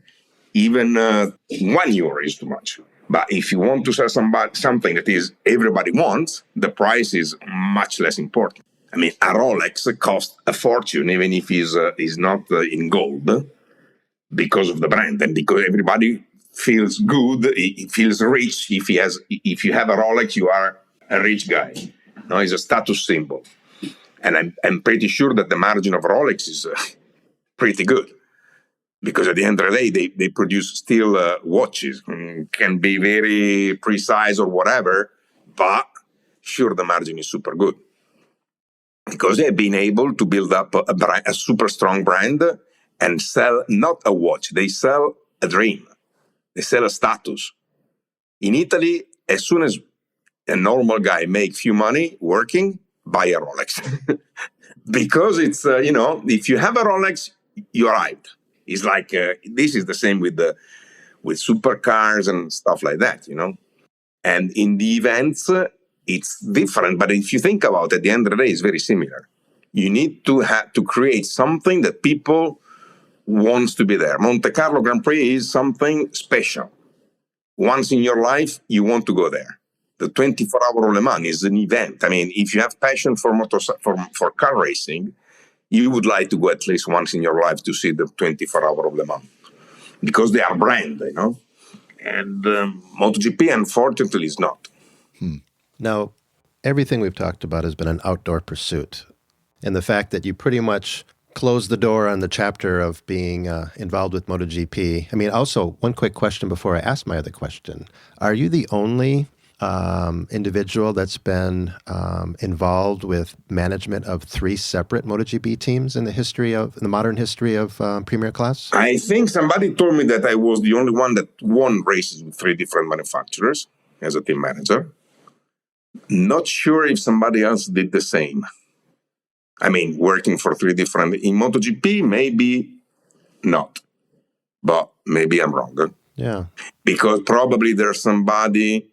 even €1 is too much. But if you want to sell something that is everybody wants, the price is much less important. I mean, a Rolex costs a fortune, even if it's not in gold, because of the brand and because everybody feels good, he feels rich. If you have a Rolex, you are a rich guy. No, it's a status symbol. And I'm pretty sure that the margin of Rolex is pretty good. Because at the end of the day, they produce still watches, can be very precise or whatever, but sure the margin is super good. Because they've been able to build up a super strong brand and sell not a watch, they sell a dream. They sell a status. In Italy, as soon as a normal guy make few money working, buy a Rolex. Because it's, if you have a Rolex, you arrived. It's like, this is the same with supercars and stuff like that, And in the events, it's different. But if you think about it, at the end of the day, it's very similar. You need to have to create something that people wants to be there. Monte Carlo Grand Prix is something special. Once in your life, you want to go there. The 24-hour Le Mans is an event. I mean, if you have passion for for car racing, you would like to go at least once in your life to see the 24-hour Le Mans because they are brand, And MotoGP, unfortunately, is not. Now, everything we've talked about has been an outdoor pursuit. And the fact that you pretty much closed the door on the chapter of being involved with MotoGP. I mean, also, one quick question before I ask my other question. Are you the only individual that's been involved with management of 3 separate MotoGP teams in the modern history of Premier Class? I think somebody told me that I was the only one that won races with 3 different manufacturers as a team manager. Not sure if somebody else did the same. I mean, working for 3 different... In MotoGP, maybe not. But maybe I'm wrong. Yeah. Because probably there's somebody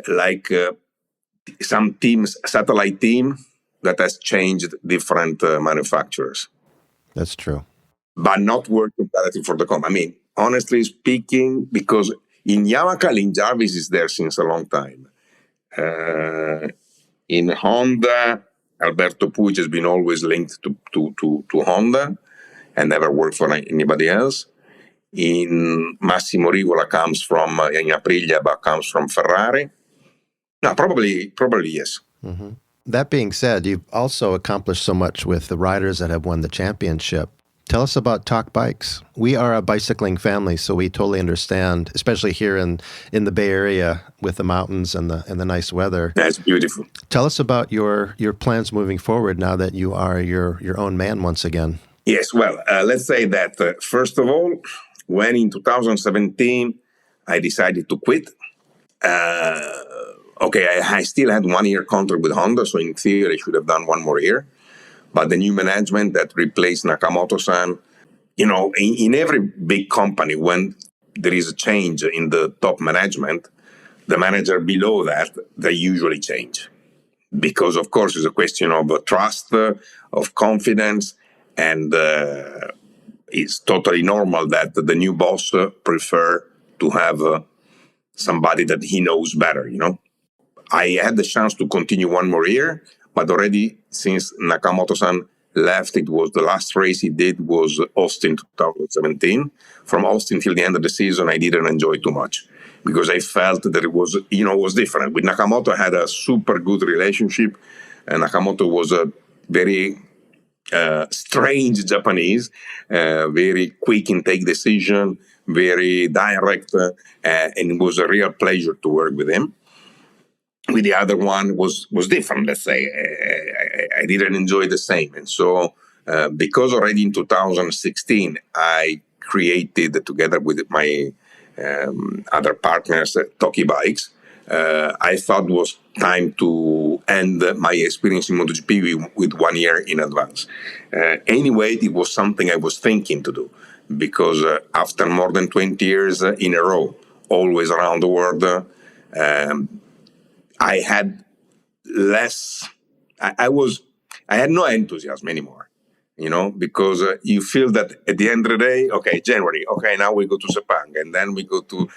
like some teams, satellite team, that has changed different manufacturers. That's true. But not working directly for the company. I mean, honestly speaking, because in Yamaha, Lin Jarvis is there since a long time. In Honda, Alberto Puig has been always linked to Honda and never worked for anybody else. In Massimo Rigola comes from in Aprilia, but comes from Ferrari. No, probably yes. Mm-hmm. That being said, you've also accomplished so much with the riders that have won the championship. Tell us about Thok Bikes. We are a bicycling family, so we totally understand, especially here in the Bay Area with the mountains and the nice weather. That's beautiful. Tell us about your plans moving forward now that you are your own man once again. Yes, well, let's say that first of all, when in 2017 I decided to quit, I still had 1 year contract with Honda, so in theory I should have done 1 more year. But the new management that replaced Nakamoto-san, in every big company, when there is a change in the top management, the manager below that, they usually change. Because, of course, it's a question of trust, of confidence, and it's totally normal that the new boss prefer to have somebody that he knows better, I had the chance to continue 1 more year, but already since Nakamoto-san left, it was the last race he did was Austin 2017. From Austin till the end of the season, I didn't enjoy too much because I felt that it was, was different. With Nakamoto, I had a super good relationship, and Nakamoto was a very strange Japanese, very quick in take decision, very direct, and it was a real pleasure to work with him. With the other one was different, let's say. I didn't enjoy the same. And so because already in 2016, I created, together with my other partners, Thok Bikes, I thought it was time to end my experience in MotoGP with 1 year in advance. Anyway, it was something I was thinking to do because after more than 20 years in a row, always around the world, I had less, I had no enthusiasm anymore, because you feel that at the end of the day, okay, January, okay, now we go to Sepang, and then we go to,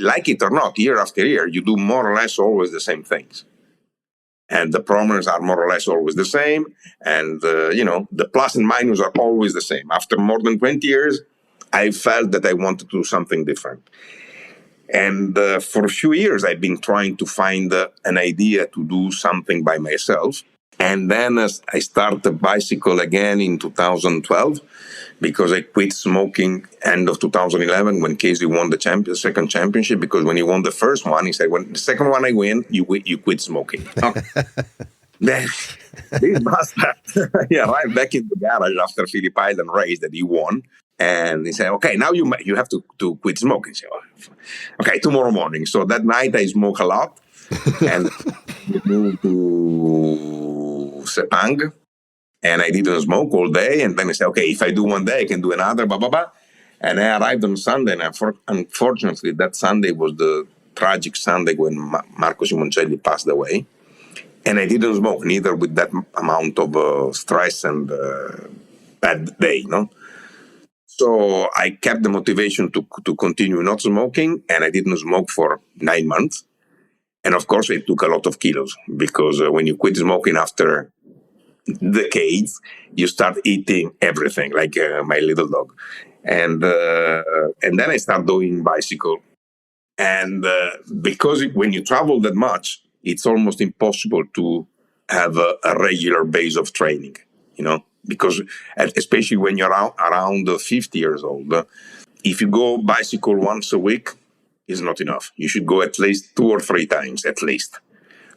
like it or not, year after year, you do more or less always the same things. And the problems are more or less always the same, and, the plus and minus are always the same. After more than 20 years, I felt that I wanted to do something different. And for a few years, I've been trying to find an idea to do something by myself. And then I started bicycle again in 2012 because I quit smoking end of 2011 when Casey won the second championship. Because when he won the first one, he said, when the second one I win, you quit smoking. Then this bastard, he arrived back in the garage after Phillip Island race that he won. And he said, okay, now you have to quit smoking. So, okay, tomorrow morning. So that night I smoke a lot. And we moved to Sepang. And I didn't smoke all day. And then I said, okay, if I do one day, I can do another, blah, blah, blah. And I arrived on Sunday. And unfortunately, that Sunday was the tragic Sunday when Marco Simoncelli passed away. And I didn't smoke, neither with that amount of stress and bad day, you know. So I kept the motivation to continue not smoking, and I didn't smoke for 9 months. And of course, it took a lot of kilos, because when you quit smoking after decades, you start eating everything, like my little dog. And then I start doing bicycle. And because when you travel that much, it's almost impossible to have a regular base of training, you know, because especially when you're around 50 years old, if you go bicycle once a week, is not enough. You should go at least 2 or 3 times, at least,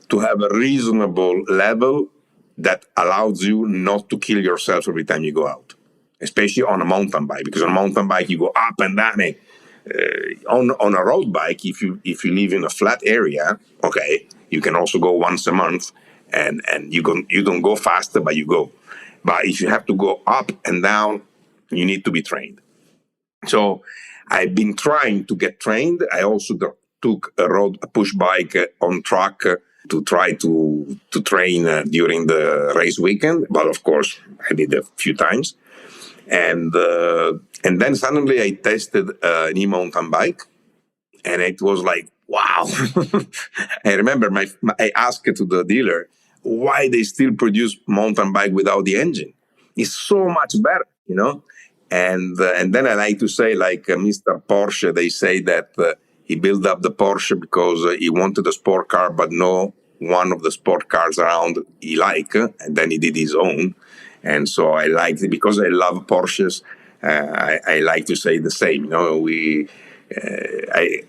to have a reasonable level that allows you not to kill yourself every time you go out, especially on a mountain bike, because on a mountain bike, you go up and down. On a road bike, if you live in a flat area, okay, you can also go once a month, and you don't go faster, but you go. But if you have to go up and down, you need to be trained. So I've been trying to get trained. I also took a push bike on track to try to train during the race weekend. But of course, I did a few times. And then suddenly I tested an e-mountain bike, and it was like, wow. I remember I asked to the dealer why they still produce mountain bike without the engine. It's so much better, you know. And then I like to say, like Mr. Porsche, they say that he built up the Porsche because he wanted a sport car, but no one of the sport cars around he liked, and then he did his own. And so I liked it because I love Porsches. I like to say the same. You know,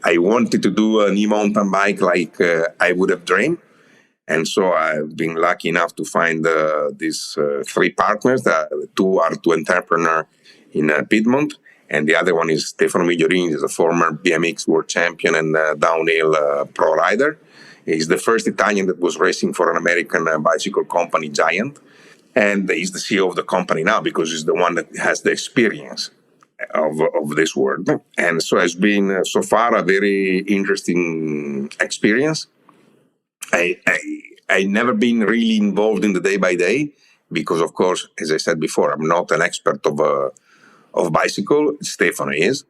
I wanted to do an e-mountain bike like I would have dreamed. And so I've been lucky enough to find these 3 partners. 2 are 2 entrepreneurs in Piedmont, and the other one is Stefano Migliorini, is a former BMX world champion and downhill pro rider. He's the first Italian that was racing for an American bicycle company, Giant. And he's the CEO of the company now because he's the one that has the experience of this world. And so it's been so far a very interesting experience. I never been really involved in the day by day because, of course, as I said before, I'm not an expert of bicycle. Stefano is.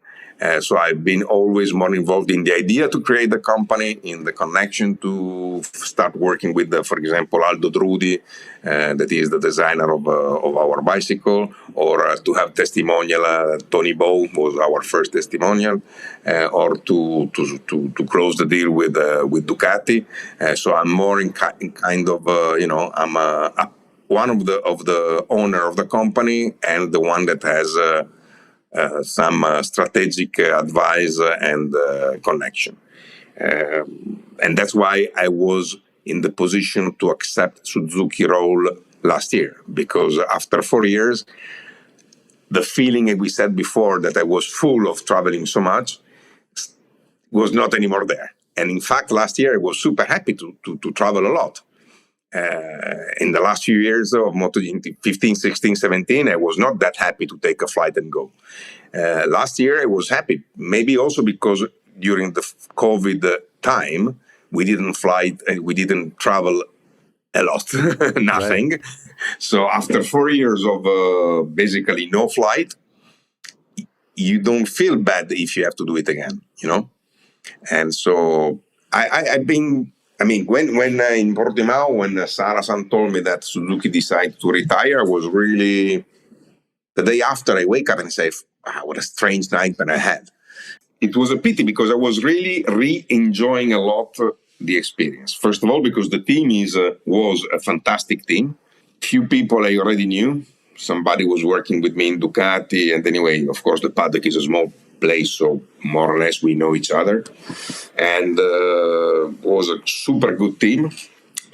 So I've been always more involved in the idea to create the company, in the connection to start working with, for example, Aldo Drudi, that is the designer of our bicycle, or to have testimonial. Tony Bow was our first testimonial, or to close the deal with Ducati. So I'm more in kind of I'm one of the owner of the company and the one that has. Some strategic advice and connection. And that's why I was in the position to accept Suzuki role last year, because after 4 years, the feeling that we said before that I was full of traveling so much was not anymore there. And in fact, last year I was super happy to travel a lot. In the last few years of MotoGP, 15, 16, 17, I was not that happy to take a flight and go. Last year, I was happy, maybe also because during the COVID time, we didn't travel a lot, nothing. Right. So after 4 years of basically no flight, you don't feel bad if you have to do it again, you know? And so I've been... I mean, when in Portimao, when Sarah-san told me that Suzuki decided to retire, was really the day after I wake up and say, what a strange night that I had. It was a pity because I was really re-enjoying a lot the experience. First of all, because the team was a fantastic team. Few people I already knew. Somebody was working with me in Ducati. And anyway, of course, the paddock is a small place, so more or less we know each other. And was a super good team.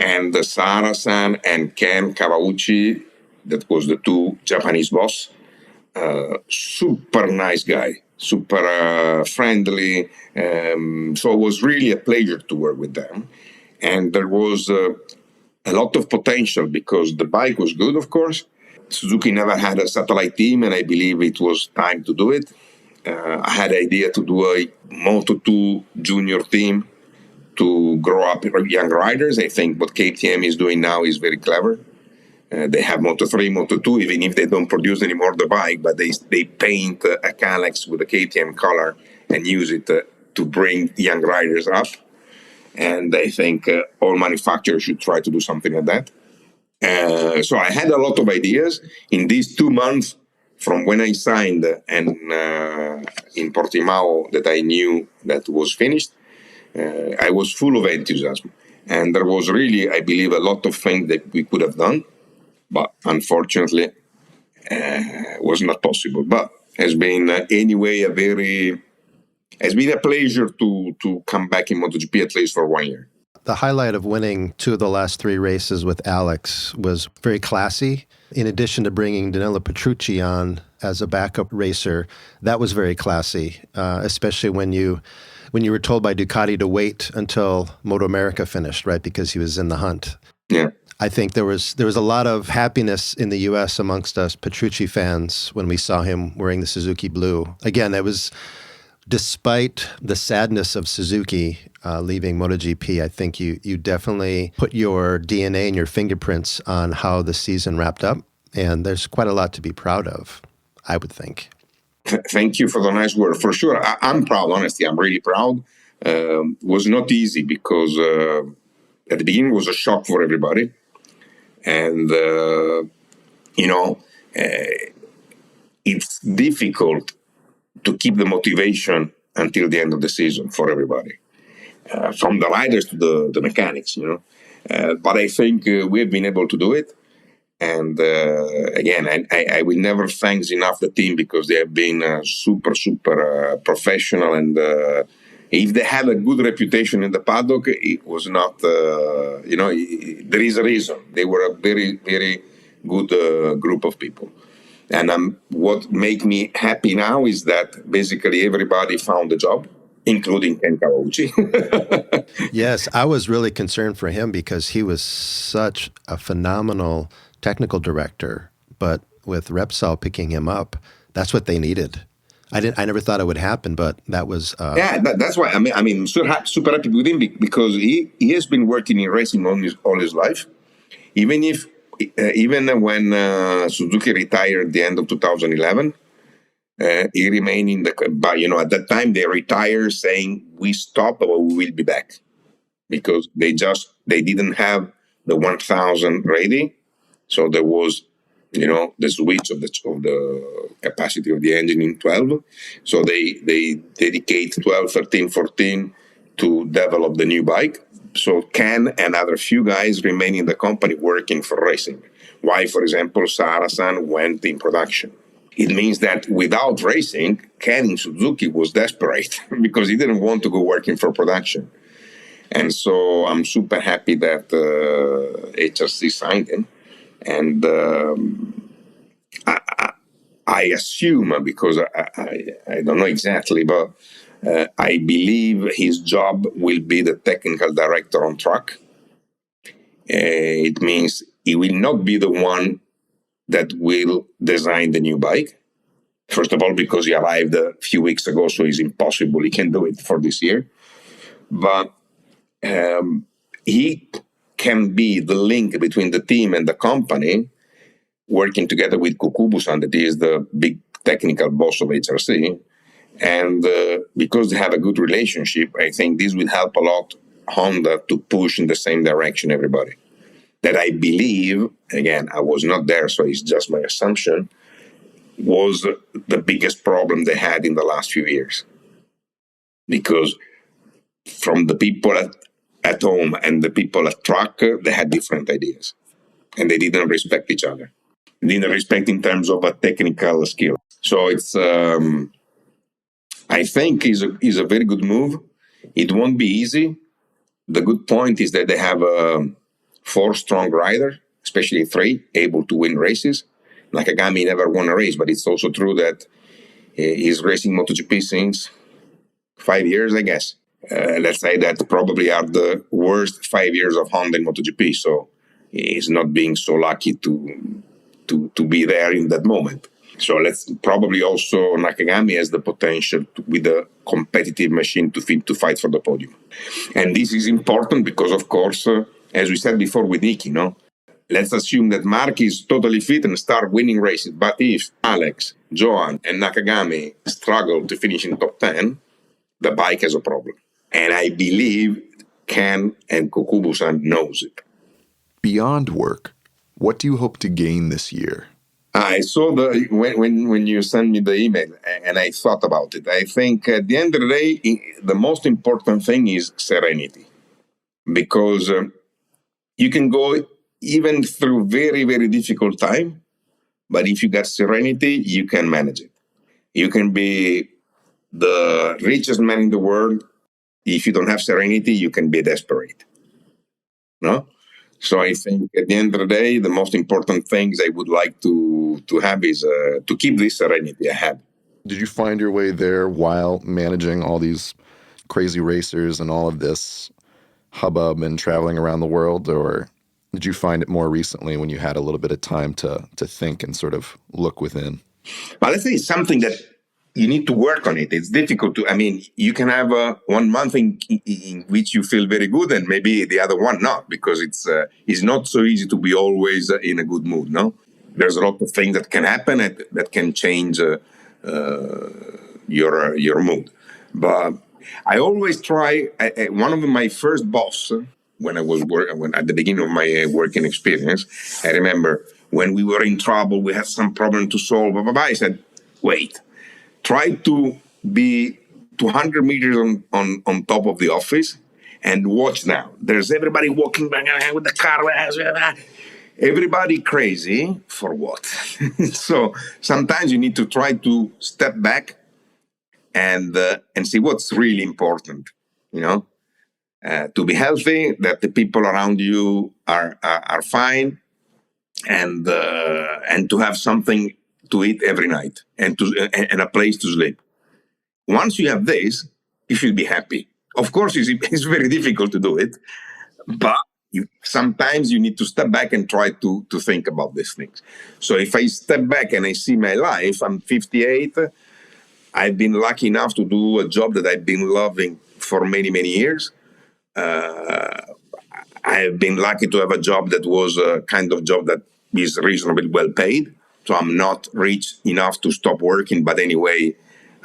and Sara-san and Ken Kawauchi, that was the two Japanese boss. Super nice guy, super friendly. So it was really a pleasure to work with them. And there was a lot of potential because the bike was good, of course. Suzuki never had a satellite team, and I believe it was time to do it. I had the idea to do a Moto2 junior team to grow up young riders. I think what KTM is doing now is very clever. They have Moto3, Moto2, even if they don't produce anymore the bike, but they paint a calyx with a KTM color and use it to bring young riders up. And I think all manufacturers should try to do something like that. So I had a lot of ideas. In these 2 months from when I signed and in Portimao that I knew that was finished, I was full of enthusiasm. And there was really, I believe, a lot of things that we could have done. But unfortunately, was not possible. But has been anyway has been a pleasure to come back in MotoGP at least for 1 year. The highlight of winning 2 of the last 3 races with Alex was very classy. In addition to bringing Danilo Petrucci on as a backup racer, that was very classy, especially when you were told by Ducati to wait until Moto America finished, right, because he was in the hunt. Yeah. I think there was a lot of happiness in the U.S. amongst us Petrucci fans when we saw him wearing the Suzuki blue. Again, it was despite the sadness of Suzuki leaving MotoGP. I think you definitely put your DNA and your fingerprints on how the season wrapped up, and there's quite a lot to be proud of, I would think. Thank you for the nice word. For sure, I'm proud. Honestly, I'm really proud. Was not easy because at the beginning it was a shock for everybody. And, it's difficult to keep the motivation until the end of the season for everybody, from the riders to the mechanics, But I think we have been able to do it. And again, I will never thank enough the team because they have been super, super professional. And if they had a good reputation in the paddock, it was not, there is a reason. They were a very, very good group of people. And what makes me happy now is that basically everybody found a job, including Ken Kawauchi. Yes, I was really concerned for him because he was such a phenomenal technical director. But with Repsol picking him up, that's what they needed. I never thought it would happen, but that was... that's why. I mean, super happy with him because he has been working in racing all his life. Even when Suzuki retired at the end of 2011, he remained in the... But, at that time, they retired saying, we stop, but we will be back. Because they didn't have the 1000 ready. So there was... the switch of the capacity of the engine in 12. So they dedicate 12, 13, 14 to develop the new bike. So Ken and other few guys remain in the company working for racing. Why, for example, Sara-san went in production. It means that without racing, Ken in Suzuki was desperate because he didn't want to go working for production. And so I'm super happy that HRC signed him. And I assume, because I don't know exactly, but I believe his job will be the technical director on track. It means he will not be the one that will design the new bike. First of all, because he arrived a few weeks ago, so it's impossible. He can do it for this year. But he can be the link between the team and the company, working together with Kukubu-san, that is the big technical boss of HRC. And because they have a good relationship, I think this will help a lot Honda to push in the same direction, everybody. That I believe, again, I was not there, so it's just my assumption, was the biggest problem they had in the last few years. Because from the people at home and the people at track, they had different ideas. And they didn't respect each other. They didn't respect in terms of a technical skill. So it's, I think, is a very good move. It won't be easy. The good point is that they have 4 strong riders, especially 3, able to win races. Nakagami never won a race, but it's also true that he's racing MotoGP since 5 years, I guess. Let's say that probably are the worst 5 years of Honda in MotoGP. So he's not being so lucky to be there in that moment. So let's probably also Nakagami has the potential with a competitive machine to fight for the podium. And this is important because, of course, as we said before with Nicky, let's assume that Marc is totally fit and start winning races. But if Alex, Johan, and Nakagami struggle to finish in top 10, the bike has a problem. And I believe Ken and Kokubo-san knows it. Beyond work, what do you hope to gain this year? I saw when you sent me the email, and I thought about it. I think at the end of the day, the most important thing is serenity, because you can go even through very, very difficult time, but if you got serenity, you can manage it. You can be the richest man in the world. If you don't have serenity, you can be desperate. No? So I think at the end of the day, the most important things I would like to have is to keep this serenity I have. Did you find your way there while managing all these crazy racers and all of this hubbub and traveling around the world, or did you find it more recently when you had a little bit of time to think and sort of look within? Well, let's say it's something that you need to work on it. It's difficult you can have 1 month in which you feel very good and maybe the other one not, because it's not so easy to be always in a good mood, no? There's a lot of things that can happen that can change your mood. But I always try, one of my first boss, when I was at the beginning of my working experience, I remember when we were in trouble, we had some problem to solve, I said, wait, try to be 200 meters on top of the office and watch now. There's everybody walking back with the car. Everybody crazy for what? So sometimes you need to try to step back and see what's really important, to be healthy, that the people around you are fine, and to have something to eat every night and a place to sleep. Once you have this, you should be happy. Of course, it's very difficult to do it, but sometimes you need to step back and try to think about these things. So if I step back and I see my life, I'm 58. I've been lucky enough to do a job that I've been loving for many, many years. I've been lucky to have a job that was a kind of job that is reasonably well paid. So I'm not rich enough to stop working, but anyway,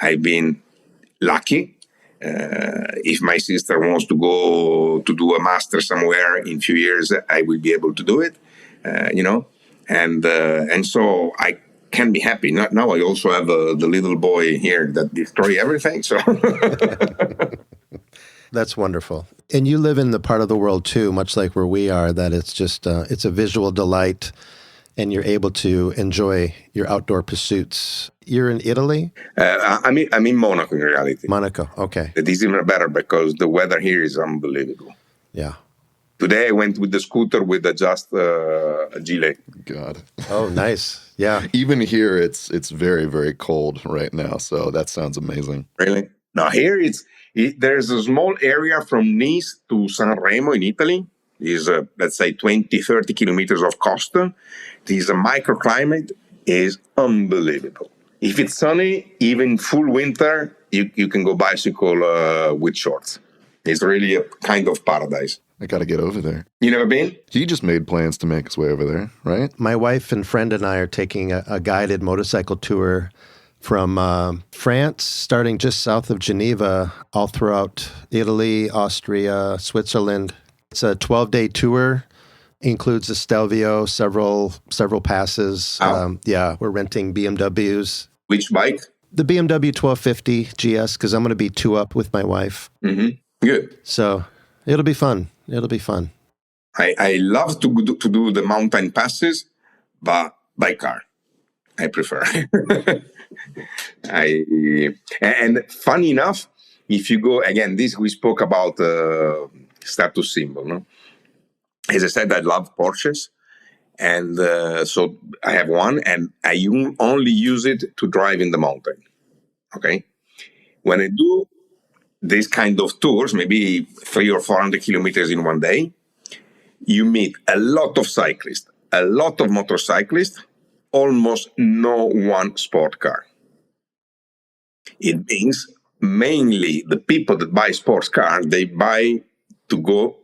I've been lucky. If my sister wants to go to do a master somewhere in a few years, I will be able to do it, and so I can be happy. Now I also have the little boy here that destroys everything. So That's wonderful. And you live in the part of the world too, much like where we are, that it's just it's a visual delight, and you're able to enjoy your outdoor pursuits. You're in Italy? I'm in Monaco in reality. Monaco, okay. It is even better because the weather here is unbelievable. Yeah. Today I went with the scooter with just a gilet. God. Oh, nice. Yeah. Even here, it's very, very cold right now. So that sounds amazing. Really? Now here there's a small area from Nice to San Remo in Italy. Is let's say 20, 30 kilometers of costa. This microclimate is unbelievable. If it's sunny, even full winter, you can go bicycle with shorts. It's really a kind of paradise. I got to get over there. You never been? He just made plans to make his way over there, right? My wife and friend and I are taking a guided motorcycle tour from France, starting just south of Geneva, all throughout Italy, Austria, Switzerland. It's a 12-day tour, includes the Stelvio, several passes. Oh. We're renting BMWs. Which bike? The BMW 1250 GS, because I'm going to be 2-up with my wife. Mm-hmm. Good. So it'll be fun. It'll be fun. I love to do the mountain passes, but by car. I prefer. And funny enough, if you go, again, we spoke about status symbol, no? As I said, I love Porsches. And so I have one, and I only use it to drive in the mountain. Okay. When I do these kind of tours, maybe 300 or 400 kilometers in one day, you meet a lot of cyclists, a lot of motorcyclists, almost no one sport car. It means mainly the people that buy sports cars, they buy to go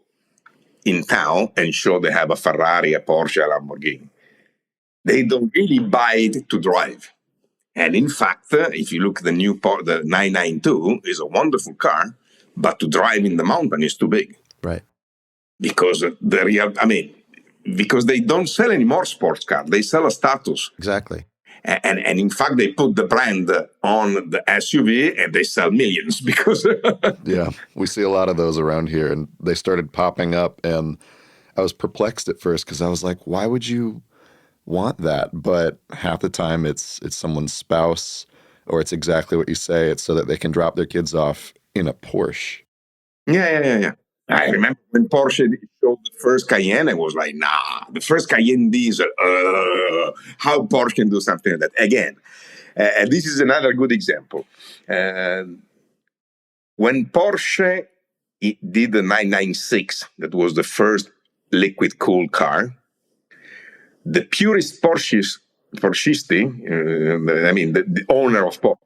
in town and show they have a Ferrari, a Porsche, a Lamborghini. They don't really buy it to drive. And in fact, if you look at the new the 992 is a wonderful car, but to drive in the mountain is too big. Right. Because because they don't sell any more sports cars. They sell a status. Exactly. And in fact, they put the brand on the SUV and they sell millions because... Yeah, we see a lot of those around here, and they started popping up, and I was perplexed at first because I was like, why would you want that? But half the time it's someone's spouse, or it's exactly what you say. It's so that they can drop their kids off in a Porsche. Yeah. I remember when Porsche showed the first Cayenne, I was like, nah, the first Cayenne diesel, how Porsche can do something like that? Again, and this is another good example. When Porsche did the 996, that was the first liquid-cooled car, the purest Porschisti, the owner of Porsche,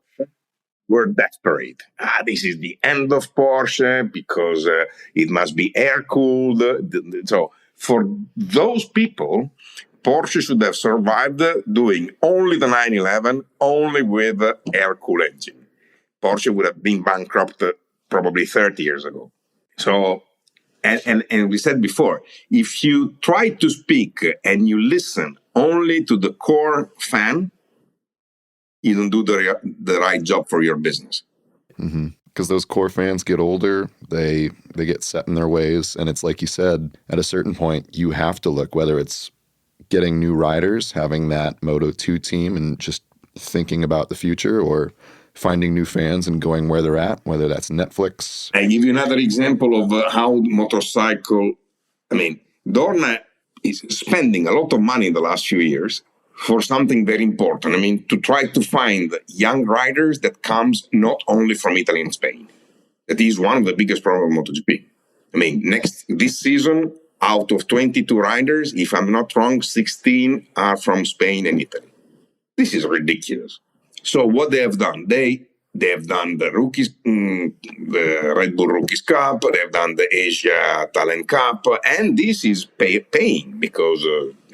were desperate. This is the end of Porsche because it must be air-cooled. So for those people, Porsche should have survived doing only the 911, only with air-cooled engine. Porsche would have been bankrupt probably 30 years ago. So, and we said before, if you try to speak and you listen only to the core fan, you don't do the right job for your business. Because those core fans get older, they get set in their ways, and it's like you said, at a certain point, you have to look, whether it's getting new riders, having that Moto2 team, and just thinking about the future, or finding new fans and going where they're at, whether that's Netflix. I give you another example of how motorcycle, Dorna is spending a lot of money in the last few years for something very important. To try to find young riders that comes not only from Italy and Spain. That is one of the biggest problems of MotoGP. This season, out of 22 riders, if I'm not wrong, 16 are from Spain and Italy. This is ridiculous. So what they have done, they have done the rookies, the Red Bull Rookies Cup, they have done the Asia Talent Cup, and this is paying because,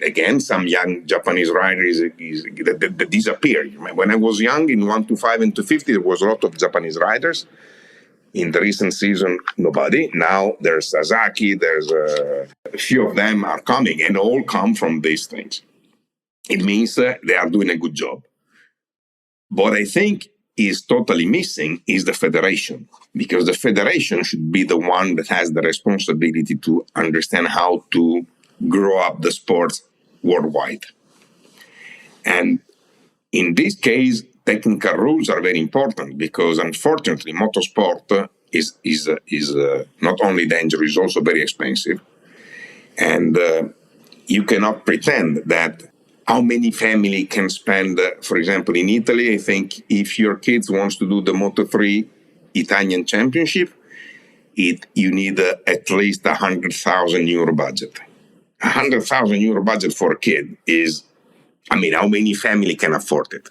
again, some young Japanese riders that disappear. When I was young, in 125 and 250, there was a lot of Japanese riders. In the recent season, nobody. Now there's Sasaki, there's a few of them are coming, and all come from these things. It means they are doing a good job. What I think is totally missing is the federation, because the federation should be the one that has the responsibility to understand how to grow up the sports worldwide. And in this case, technical rules are very important because, unfortunately, motorsport is not only dangerous, it's also very expensive. And you cannot pretend that how many family can spend, for example, in Italy, I think if your kids wants to do the Moto3 Italian Championship, you need at least 100,000 euro budget. 100,000 euro budget for a kid is, how many family can afford it?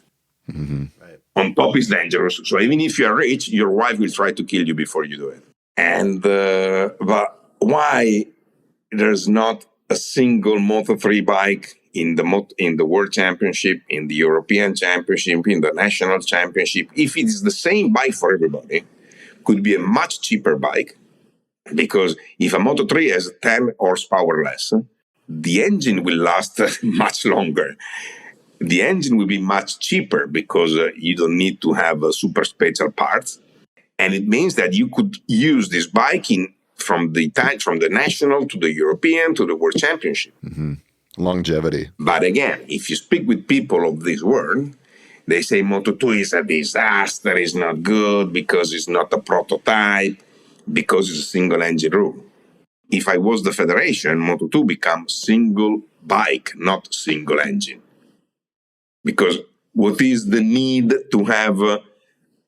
Mm-hmm. Right. On top is dangerous. So even if you're rich, your wife will try to kill you before you do it. And but why there's not a single Moto3 bike in the World Championship, in the European Championship, in the National Championship? If it is the same bike for everybody, could be a much cheaper bike, because if a Moto3 has 10 horsepower less, the engine will last much longer. The engine will be much cheaper because you don't need to have super special parts. And it means that you could use this bike from the national to the European to the World Championship. Mm-hmm. Longevity. But again, if you speak with people of this world, they say Moto2 is a disaster, it's not good because it's not a prototype, because it's a single engine rule. if I was the federation, Moto2 becomes single bike, not single engine. Because what is the need to have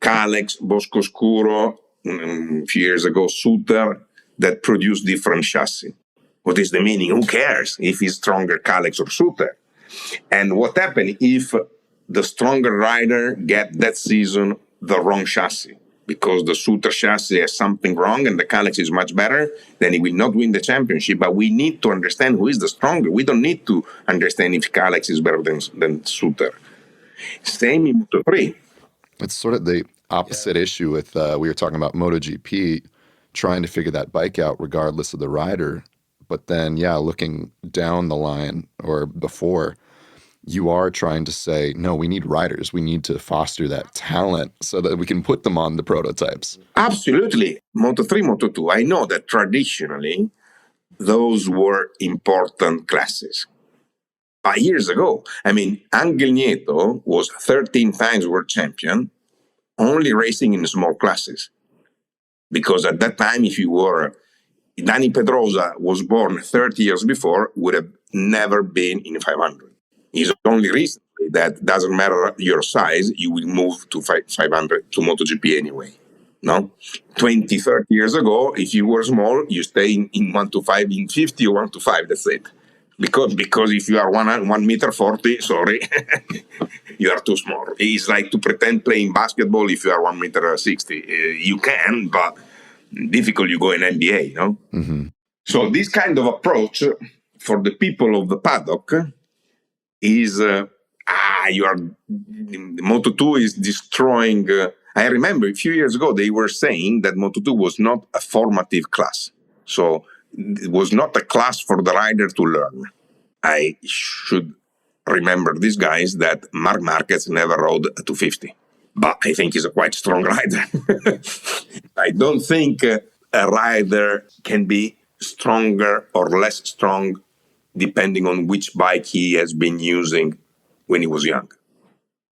Kalex, Boscoscuro, a few years ago, Suter, that produce different chassis? What is the meaning? Who cares if it's stronger Kalex or Suter? And what happened if the stronger rider get that season the wrong chassis? Because the Suter chassis has something wrong and the Kalex is much better, then he will not win the championship. But we need to understand who is the stronger. We don't need to understand if Kalex is better than Suter. Same in Moto3. It's sort of the opposite issue with, we were talking about MotoGP, trying to figure that bike out regardless of the rider. But then, looking down the line or before, you are trying to say, no, we need riders. We need to foster that talent so that we can put them on the prototypes. Absolutely. Moto3, Moto2. I know that traditionally, those were important classes. 5 years ago, Angel Nieto was 13 times world champion, only racing in small classes. Because at that time, if you were, Dani Pedrosa was born 30 years before, would have never been in 500. It's only recently that doesn't matter your size, you will move to 500 to MotoGP anyway. No? 20, 30 years ago, if you were small, you stay in 1 to 5, in 50 or 1 to 5, that's it. Because if you are 1 meter 40, sorry, you are too small. It's like to pretend playing basketball if you are 1 meter 60. You can, but difficult you go in NBA, no? Mm-hmm. So this kind of approach for the people of the paddock is, Moto2 is destroying. I remember a few years ago, they were saying that Moto2 was not a formative class. So it was not a class for the rider to learn. I should remember these guys that Marc Marquez never rode a 250. But I think he's a quite strong rider. I don't think a rider can be stronger or less strong depending on which bike he has been using when he was young.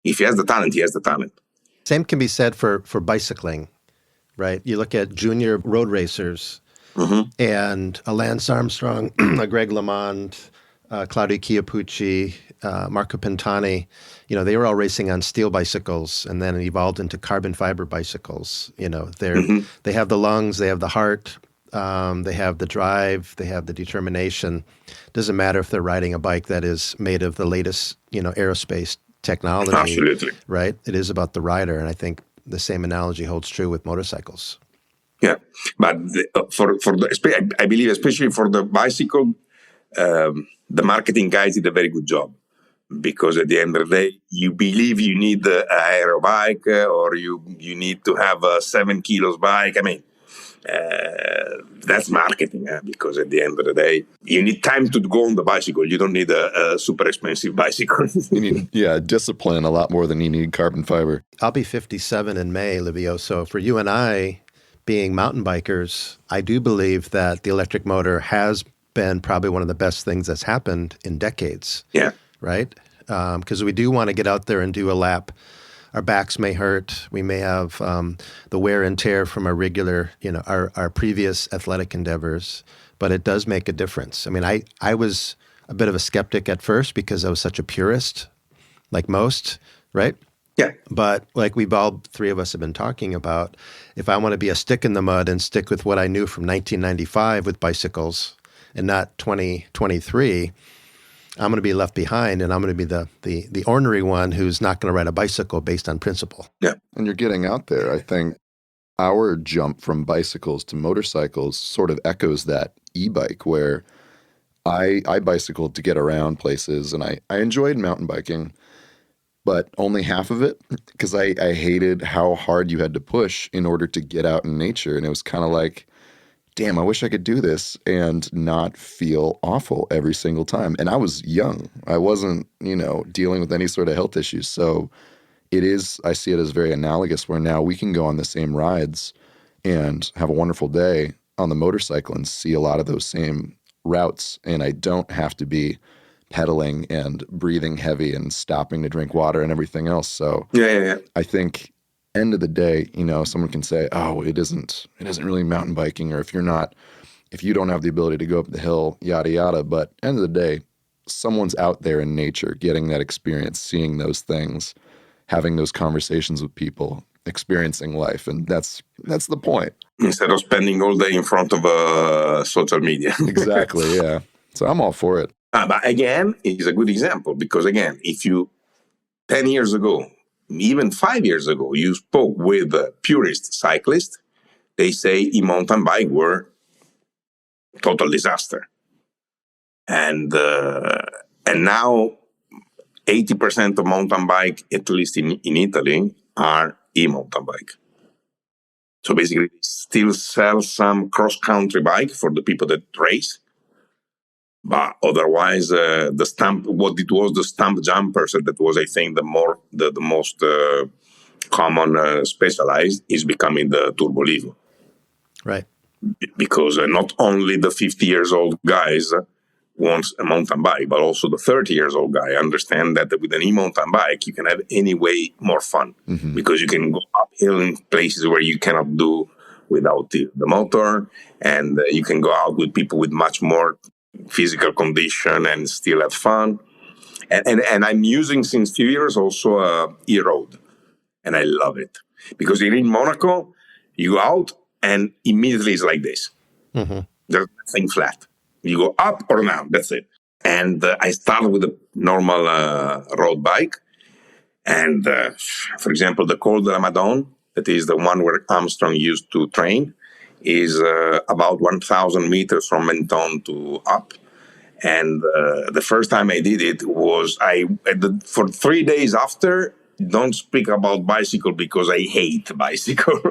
If he has the talent, he has the talent. Same can be said for bicycling, right? You look at junior road racers and a Lance Armstrong, a Greg LeMond, Claudio Chiappucci, Marco Pantani, they were all racing on steel bicycles and then it evolved into carbon fiber bicycles. They have the lungs, they have the heart, they have the drive, they have the determination. Doesn't matter if they're riding a bike that is made of the latest, aerospace technology. Absolutely. Right? It is about the rider. And I think the same analogy holds true with motorcycles. Yeah. But I believe, especially for the bicycle, the marketing guys did a very good job. Because at the end of the day, you believe you need an aero bike or you need to have a 7 kilos bike. That's marketing, because at the end of the day, you need time to go on the bicycle. You don't need a super expensive bicycle. You need, discipline a lot more than you need carbon fiber. I'll be 57 in May, Livio. So for you and I, being mountain bikers, I do believe that the electric motor has been probably one of the best things that's happened in decades. Yeah. Right? Because we do want to get out there and do a lap. Our backs may hurt. We may have the wear and tear from our regular, our previous athletic endeavors, but it does make a difference. I was a bit of a skeptic at first because I was such a purist, like most, right? Yeah. But like all three of us have been talking about, if I want to be a stick in the mud and stick with what I knew from 1995 with bicycles and not 2023, I'm going to be left behind, and I'm going to be the ornery one who's not going to ride a bicycle based on principle. Yeah. And you're getting out there. I think our jump from bicycles to motorcycles sort of echoes that e-bike where I bicycled to get around places, and I enjoyed mountain biking, but only half of it because I hated how hard you had to push in order to get out in nature. And it was kind of like, damn, I wish I could do this and not feel awful every single time. And I was young. I wasn't, dealing with any sort of health issues. So I see it as very analogous where now we can go on the same rides and have a wonderful day on the motorcycle and see a lot of those same routes. And I don't have to be pedaling and breathing heavy and stopping to drink water and everything else. So Yeah. I think end of the day, someone can say, oh, it isn't really mountain biking, or if you're not if you don't have the ability to go up the hill, yada, yada. But end of the day, someone's out there in nature getting that experience, seeing those things, having those conversations with people, experiencing life. And that's the point. Instead of spending all day in front of social media. Exactly, yeah. So I'm all for it. But again, it's a good example because, again, if you 10 years ago, even 5 years ago, you spoke with a purist cyclist, they say e-mountain bike were total disaster. And now 80% of mountain bike, at least in Italy, are e-mountain bike. So basically, they still sell some cross-country bike for the people that race. But otherwise, the stump jumpers, that was, I think, the most common specialized, is becoming the Turbo Livio. Right. Because not only the 50 years old guys wants a mountain bike, but also the 30 years old guy understand that with an e-mountain bike, you can have any way more fun because you can go uphill in places where you cannot do without the motor, and you can go out with people with much more physical condition and still have fun. And I'm using since 2 years also e-road, and I love it because here in Monaco, you go out and immediately it's like this. There's nothing flat. You go up or down, that's it. And I start with a normal road bike. And for example, the Col de la Madone, that is the one where Armstrong used to train, is about 1,000 meters from Menton to up. And the first time I did it was, for 3 days after, don't speak about bicycle because I hate bicycle.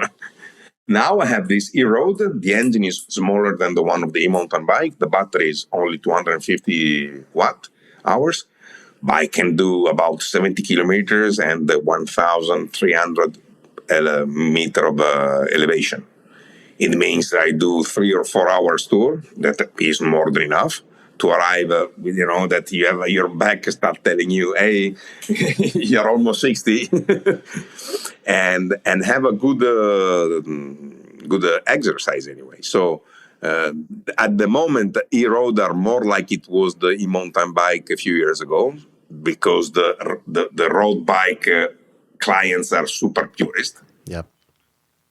Now I have this e-road. The engine is smaller than the one of the e-mountain bike. The battery is only 250 watt hours. But I can do about 70 kilometers and 1,300 meter of elevation. It means I do 3 or 4 hours tour. That is more than enough to arrive, that you have your back start telling you, hey, you're almost 60. and have a good exercise anyway. So at the moment, the e-road are more like it was the e-mountain bike a few years ago because the road bike clients are super purist. Yep.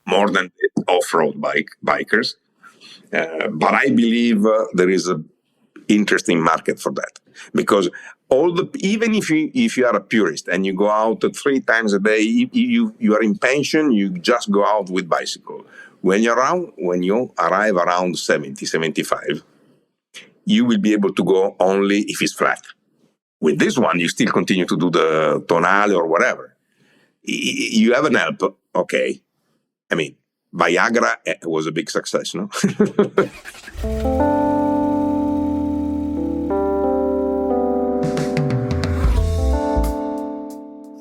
More than the off-road bikers. But I believe there is a interesting market for that because even if you are a purist and you go out 3 times a day, you are in pension, you just go out with bicycle. When you arrive around 70, 75, you will be able to go only if it's flat. With this one, you still continue to do the tonale or whatever. You have an help, okay. I mean, Viagra was a big success, no?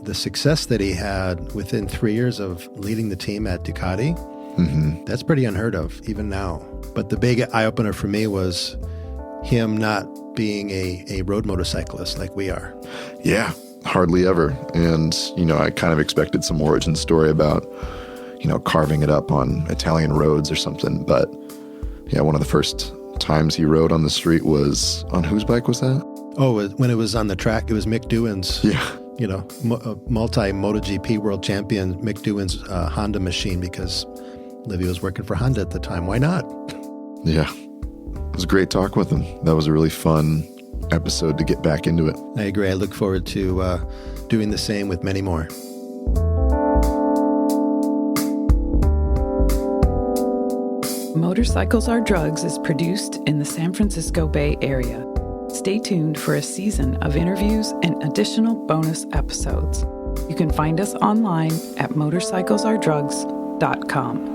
The success that he had within 3 years of leading the team at Ducati, that's pretty unheard of, even now. But the big eye-opener for me was him not being a road motorcyclist like we are. Yeah, hardly ever. And, I kind of expected some origin story about, carving it up on Italian roads or something. But, yeah, one of the first times he rode on the street was, on whose bike was that? Oh, when it was on the track, it was Mick Doohan's. Yeah. Multi-MotoGP world champion Mick Doohan's Honda machine because Livio was working for Honda at the time. Why not? Yeah. It was a great talk with him. That was a really fun episode to get back into it. I agree. I look forward to doing the same with many more. Motorcycles Are Drugs is produced in the San Francisco Bay Area. Stay tuned for a season of interviews and additional bonus episodes. You can find us online at motorcyclesaredrugs.com.